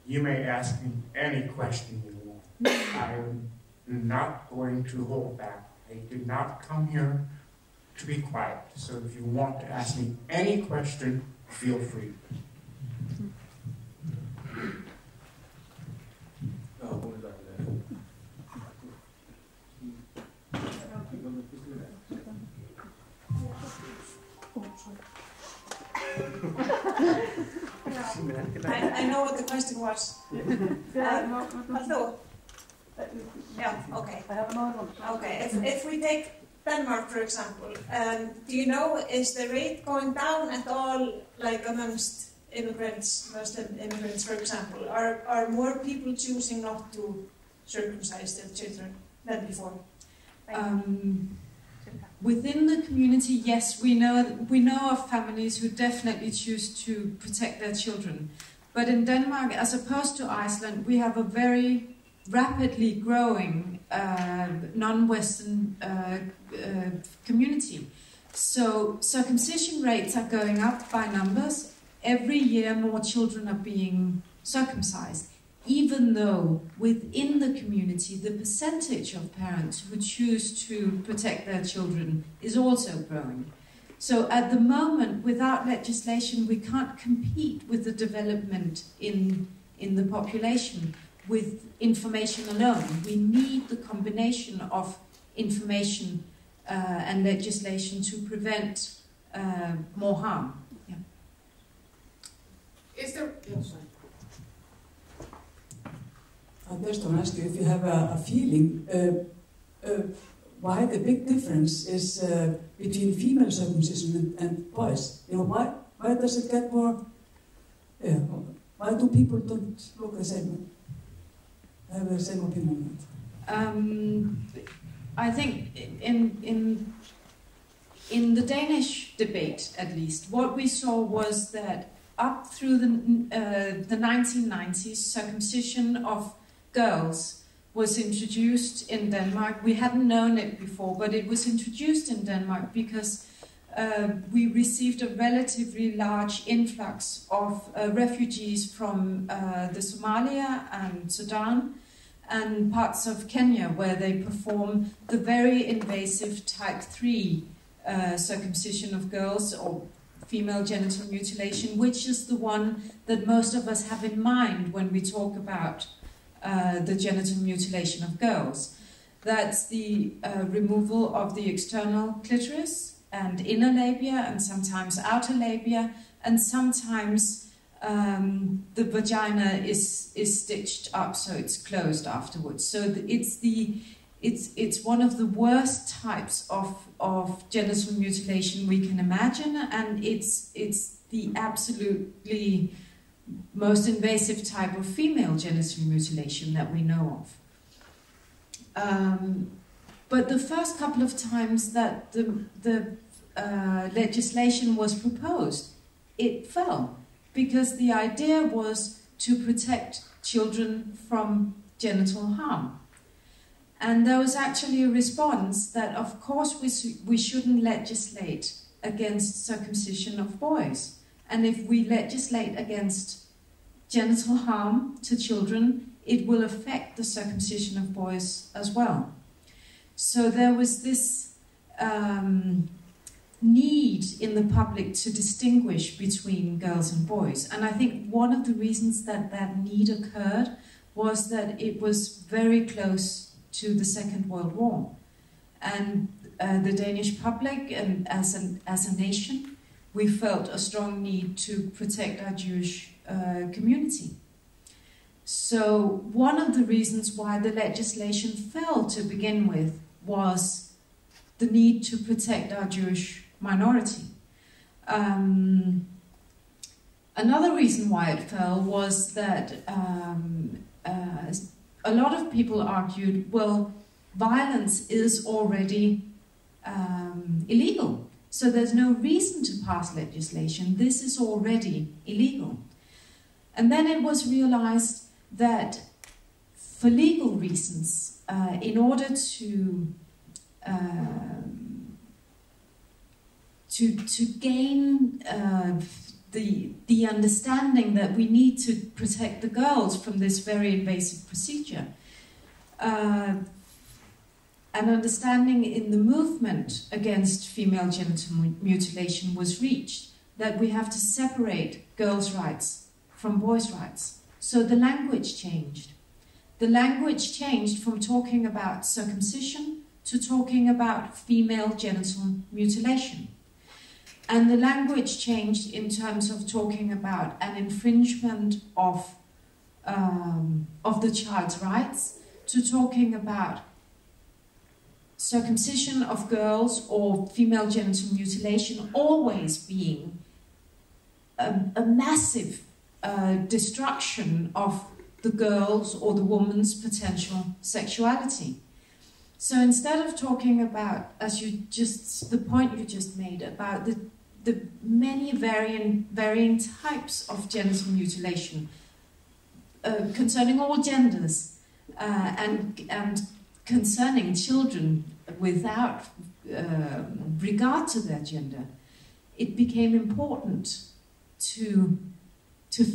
You may ask me any question you want. I'm not going to hold back. I did not come here to be quiet. So if you want to ask me any question, feel free. I know what the question was. Yeah, okay. Okay, if we take Denmark, for example, do you know, is the rate going down at all, like amongst immigrants, Muslim immigrants, for example? Are more people choosing not to circumcise their children than before? Within the community, yes, we know of families who definitely choose to protect their children. But in Denmark, as opposed to Iceland, we have a very rapidly growing non-Western community. So circumcision rates are going up by numbers. Every year more children are being circumcised, even though within the community the percentage of parents who choose to protect their children is also growing. So at the moment, without legislation, we can't compete with the development in the population with information alone. We need the combination of information and legislation to prevent more harm. Yeah. Is there... Yeah, sorry. I just want to ask you if you have a feeling why the big difference is between female circumcision and boys. You know, why does it get more? Why do people don't look the same? Have the same opinion on that? I think in the Danish debate, at least, what we saw was that up through the 1990s, circumcision of girls was introduced in Denmark. We hadn't known it before, but it was introduced in Denmark because we received a relatively large influx of refugees from the Somalia and Sudan and parts of Kenya, where they perform the very invasive type 3 circumcision of girls, or female genital mutilation, which is the one that most of us have in mind when we talk about the genital mutilation of girls. That's the removal of the external clitoris and inner labia, and sometimes outer labia, and sometimes the vagina is stitched up so it's closed afterwards. So it's one of the worst types of genital mutilation we can imagine, and it's the absolutely most invasive type of female genital mutilation that we know of. But the first couple of times that the legislation was proposed, it fell, because the idea was to protect children from genital harm. And there was actually a response that, of course, we shouldn't legislate against circumcision of boys. And if we legislate against genital harm to children, it will affect the circumcision of boys as well. So there was this need in the public to distinguish between girls and boys. And I think one of the reasons that that need occurred was that it was very close to the Second World War. And the Danish public, and as a nation, we felt a strong need to protect our Jewish community. So one of the reasons why the legislation fell to begin with was the need to protect our Jewish minority. Another reason why it fell was that a lot of people argued, well, violence is already illegal, so there's no reason to pass legislation. This is already illegal. And then it was realized that for legal reasons, in order to gain the understanding that we need to protect the girls from this very invasive procedure, an understanding in the movement against female genital mutilation was reached, that we have to separate girls' rights from boys' rights. So the language changed. The language changed from talking about circumcision to talking about female genital mutilation. And the language changed in terms of talking about an infringement of the child's rights to talking about circumcision of girls or female genital mutilation always being a massive destruction of the girl's or the woman's potential sexuality. So instead of talking about, as the point you just made, about the many varying types of genital mutilation concerning all genders and concerning children without regard to their gender, it became important to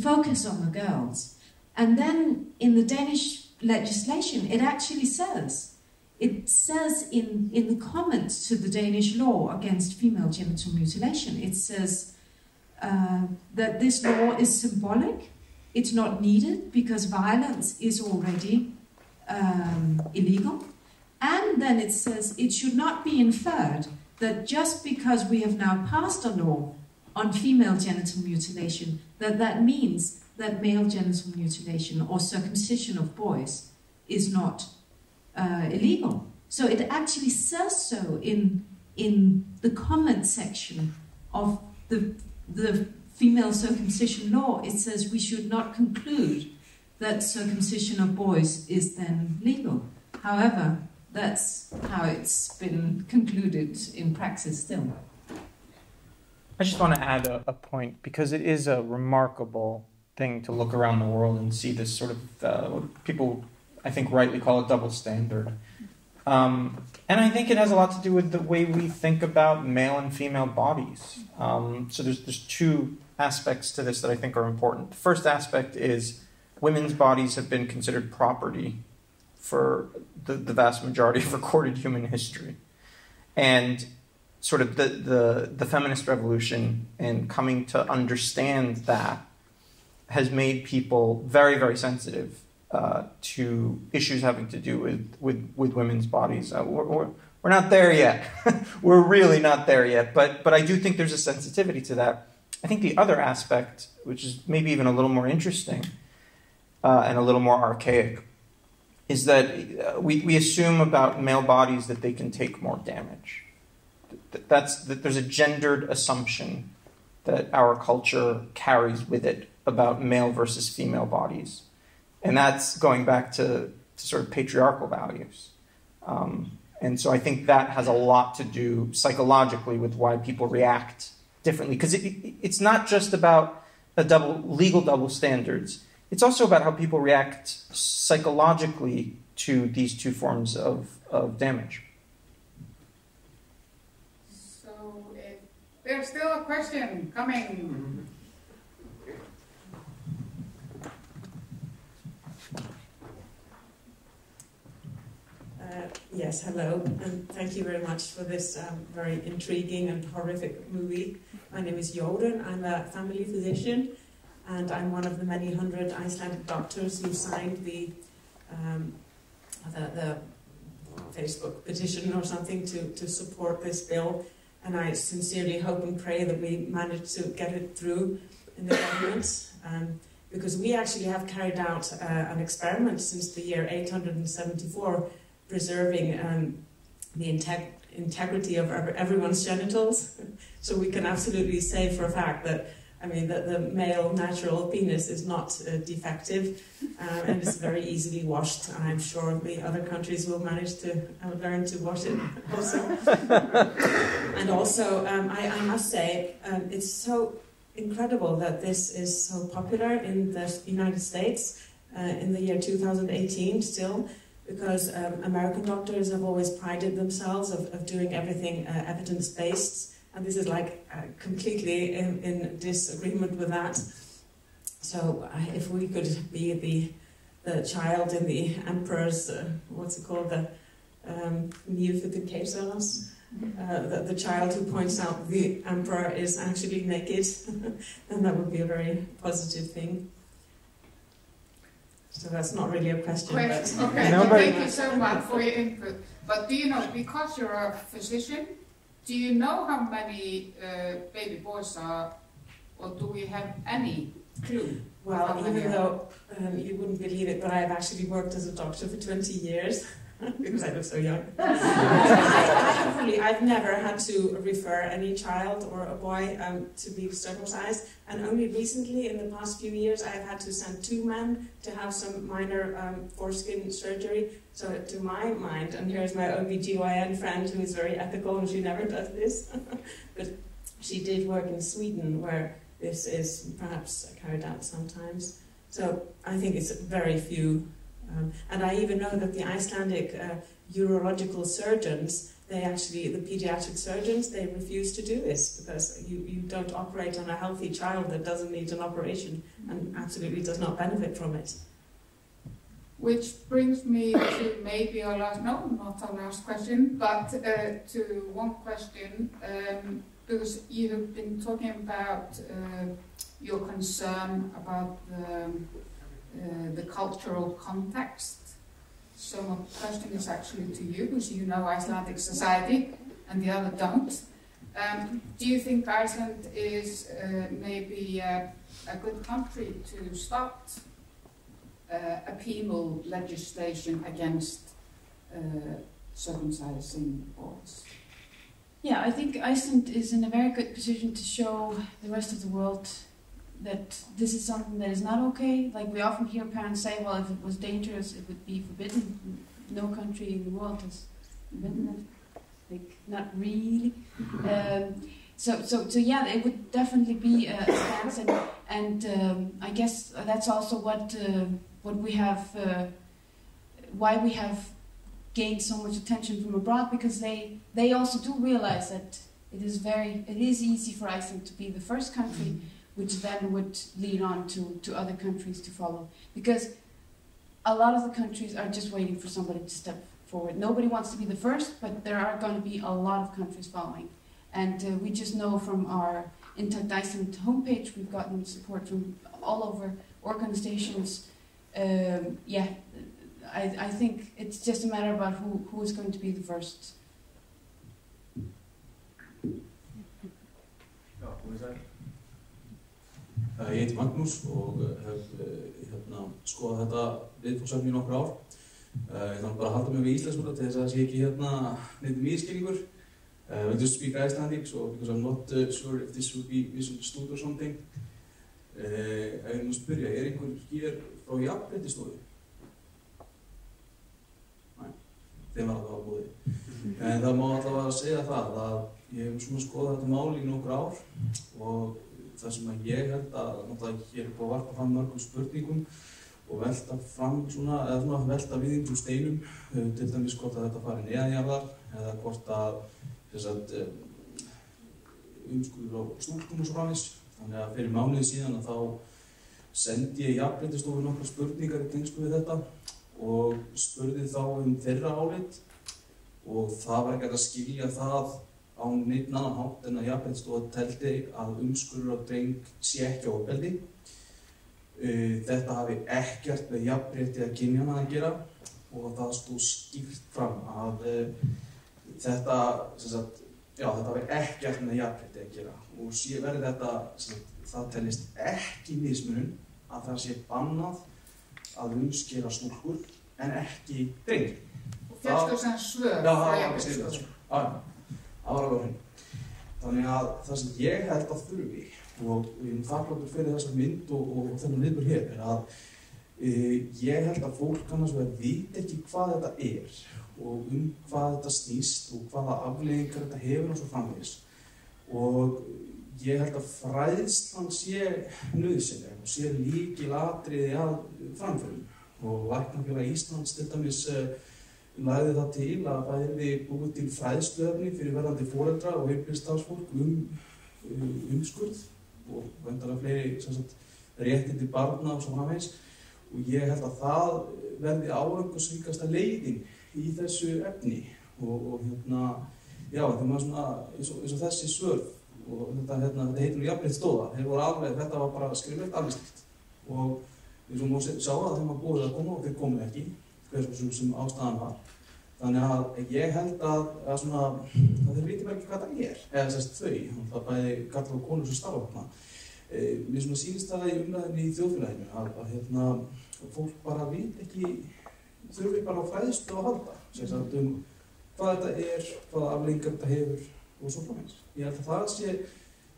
focus on the girls. And then in the Danish legislation, it actually says, in the comments to the Danish law against female genital mutilation, it says that this law is symbolic, it's not needed because violence is already illegal. And then it says it should not be inferred that just because we have now passed a law on female genital mutilation, that means that male genital mutilation or circumcision of boys is not illegal. So it actually says so in the comment section of the female circumcision law. It says we should not conclude that circumcision of boys is then legal. However, that's how it's been concluded in praxis still. I just want to add a point, because it is a remarkable thing to look around the world and see this sort of, what people, I think, rightly call a double standard. And I think it has a lot to do with the way we think about male and female bodies. So there's two aspects to this that I think are important. The first aspect is women's bodies have been considered property for the vast majority of recorded human history. And sort of the feminist revolution and coming to understand that has made people very, very sensitive to issues having to do with women's bodies. We're not there yet. We're really not there yet. But I do think there's a sensitivity to that. I think the other aspect, which is maybe even a little more interesting and a little more archaic, is that we assume about male bodies that they can take more damage. That there's a gendered assumption that our culture carries with it about male versus female bodies. And that's going back to sort of patriarchal values. And so I think that has a lot to do psychologically with why people react differently. Because it's not just about legal double standards. It's also about how people react psychologically to these two forms of damage. So there's still a question coming. Yes, hello, and thank you very much for this very intriguing and horrific movie. My name is Jordan. I'm a family physician, and I'm one of the many hundred Icelandic doctors who signed the Facebook petition or something to support this bill. And I sincerely hope and pray that we manage to get it through in the government. Because we actually have carried out an experiment since the year 874, preserving the integrity of everyone's genitals. So we can absolutely say for a fact that, I mean, that the male natural penis is not defective and is very easily washed. And I'm sure the other countries will manage to learn to wash it also. And also, I must say, it's so incredible that this is so popular in the United States in the year 2018 still. Because American doctors have always prided themselves of doing everything evidence-based, and this is like completely in disagreement with that. So if we could be the child in the emperor's, what's it called, the Nyufications, the child who points out the emperor is actually naked, then that would be a very positive thing. So that's not really a question. But okay, no, thank you so much for your input. But do you know, because you're a physician, do you know how many baby boys are, or do we have any clue? Well, even though you wouldn't believe it, but I've actually worked as a doctor for 20 years. Because I look so young. I've never had to refer any child or a boy to be circumcised, and only recently, in the past few years, I've had to send 2 men to have some minor foreskin surgery. So to my mind, and here's my OBGYN friend who is very ethical and she never does this, but she did work in Sweden where this is perhaps carried out sometimes. So I think it's very few. And I even know that the Icelandic urological surgeons, the pediatric surgeons, they refuse to do this because you don't operate on a healthy child that doesn't need an operation and absolutely does not benefit from it. Which brings me to maybe our last, no, not our last question, but to one question, because you have been talking about your concern about the cultural context. So my question is actually to you, because you know Icelandic society and the other don't. Do you think Iceland is maybe a good country to start a penal legislation against circumcising boys? Yeah, I think Iceland is in a very good position to show the rest of the world that this is something that is not okay. Like we often hear parents say, well, if it was dangerous, it would be forbidden. no country in the world has invented that. Like, not really. So yeah, it would definitely be a stance, and I guess that's also what we have, why we have gained so much attention from abroad, because they also do realize that it is easy for Iceland to be the first country, which then would lead on to other countries to follow, because a lot of the countries are just waiting for somebody to step forward. Nobody wants to be the first, but there are going to be a lot of countries following. And we just know from our Intact Iceland homepage, we've gotten support from all over organizations. Yeah, I think it's just a matter about who is going to be the first. Já, komið sæl. Ég heiti Magnús og hef skoðað þetta viðfangsefni í nokkur ár. Ég þarf bara að halda mig við íslensku til þess að það sé ekki neitt misskilningur. I just speak Icelandic, so because I'm not sure if this would be misunderstood or something. Ég vil nú spyrja, einhver hér frá jafnréttisstofu? Nei, þeim var alltaf að búið. En það má allavega segja það að ég hef svona skoðað þetta mál í nokkur ár og það sem að ég held að náttúrulega hér er búið að varpa fram mörgum spurningum og velta fram svona, eða svona velta við einhverjum steinum, til dæmis hvort að þetta fari neðanjarðar eða hvort að umskurður á stúlkum og svo framvegis. Þannig að fyrir mánuði síðan að þá sendi ég jafnréttisstofu nokkrar spurningar í tengslu við þetta og spurði þá þeirra álit og það var ekki hægt að skilja það á neinn annan hátt en að jafnréttisstofa teldi að umskurður á dreng sé ekki ofbeldi. Þetta hafi ekkert með jafnrétti að kynjanna að gera og það stóð skýrt fram að þetta hafi ekkert með jafnrétti að gera og verði þetta, það tellist ekki mismunun að það sé bannað að umskera stúlkur en ekki dreng. Og fékkstu sem svör frá jafnréttisstofu? Já, það var alveg hreint. Þannig að það sem ég held að þurfi, og ég er þakkláttur fyrir þessa mynd og þennan viðburð hér, er að ég held að fólk annars vegar viti ekki hvað þetta er og hvað þetta snýst og hvaða afleiðingar þetta hefur og svo framvegis. Og ég held að fræðslan sé nauðsynleg og sé lykilatriði að framförum. Og Læknafélag Íslands til dæmis lagði það til að það yrði búið til fræðsluefni fyrir verðandi foreldra og heilbrigðisstarfsfólk umskurð og vendarlega fleiri réttindi barna og svo framvegis. Og ég held að það verði árangursríkasta leiðin í þessu efni og já, þetta var svona eins og þessi svör og þetta heitir nú jafnréttisstofa, þetta var bara skriflegt alveg slíkt og eins og maður sá að þeim var búið að koma og þeir komu ekki, hversu sem ástæðan var. Þannig að ég held að þeir viti bara ekki hvað það er, eða þau, það bæði karlar og konur sem starfa þarna. Mér sýnist það í umræðinni í þjóðfélaginu að fólk bara viti ekki, þurfi bara að fræðslu að halda, hvað þetta er, hvaða afleiðingar þetta hefur og svo framvegis. Ég held að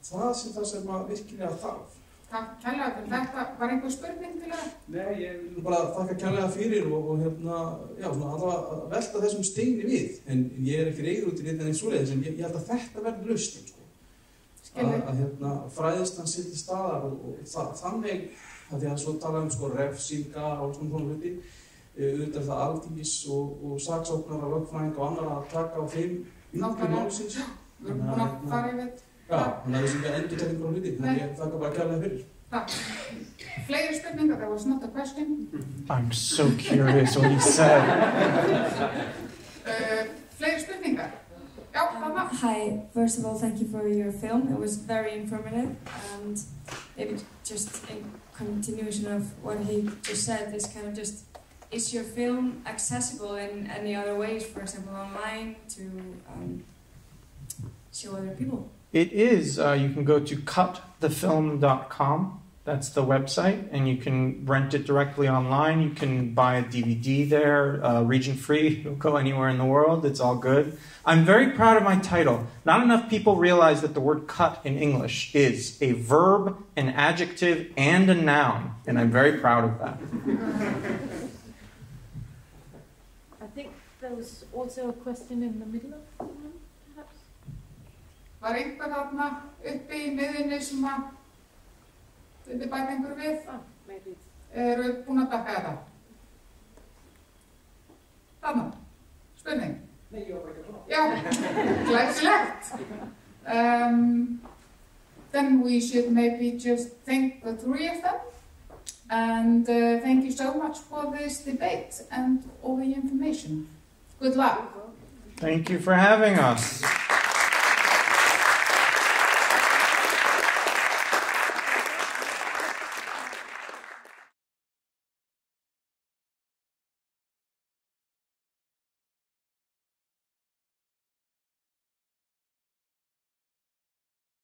það sem að virkilega þarf. Takk kærlega fyrir þetta. Var einhver spurning til það? Nei, ég vil bara þakka kærlega fyrir og allavega að velta þessum steini við. En ég er ekki reiður út í þetta eins svoleiðis, en ég held að þetta verður lausnin, að fræðslan sé til staðar og þannig að því að svo tala refsingar og svona hluti, auðvitað það Alþingis og saksóknara, lögfræðinga og annara að taka á þeim yngri málsins. Við erum búin að fara yfir þetta. Já, þannig að það er sem ekki endurtekning frá hluti, þannig að ég þakka bara kærlega fyrir. Takk. Fleiri spurningar, that was not a question. I'm so curious what you said. Fleiri spurningar? Já, þarna. Hi, first of all, thank you for your film. It was very informative, and maybe just in continuation of what he just said, this kind of just, is your film accessible in any other ways, for example, online, to show other people? It is. You can go to cutthefilm.com. That's the website, and you can rent it directly online. You can buy a DVD there, region-free. It'll go anywhere in the world. It's all good. I'm very proud of my title. Not enough people realize that the word cut in English is a verb, an adjective, and a noun, and I'm very proud of that. I There was also a question in the middle of the room, perhaps? Var einhver þarna uppi í miðjunni sem að þið bæta einhver við? Eru búin að taka þetta? Þarna? Spurning? Nei, ég var bara ekki að tala. Já, glæsilegt. Then we should maybe just thank the three of them. And thank you so much for this debate and all the information. Good luck. Thank you for having us.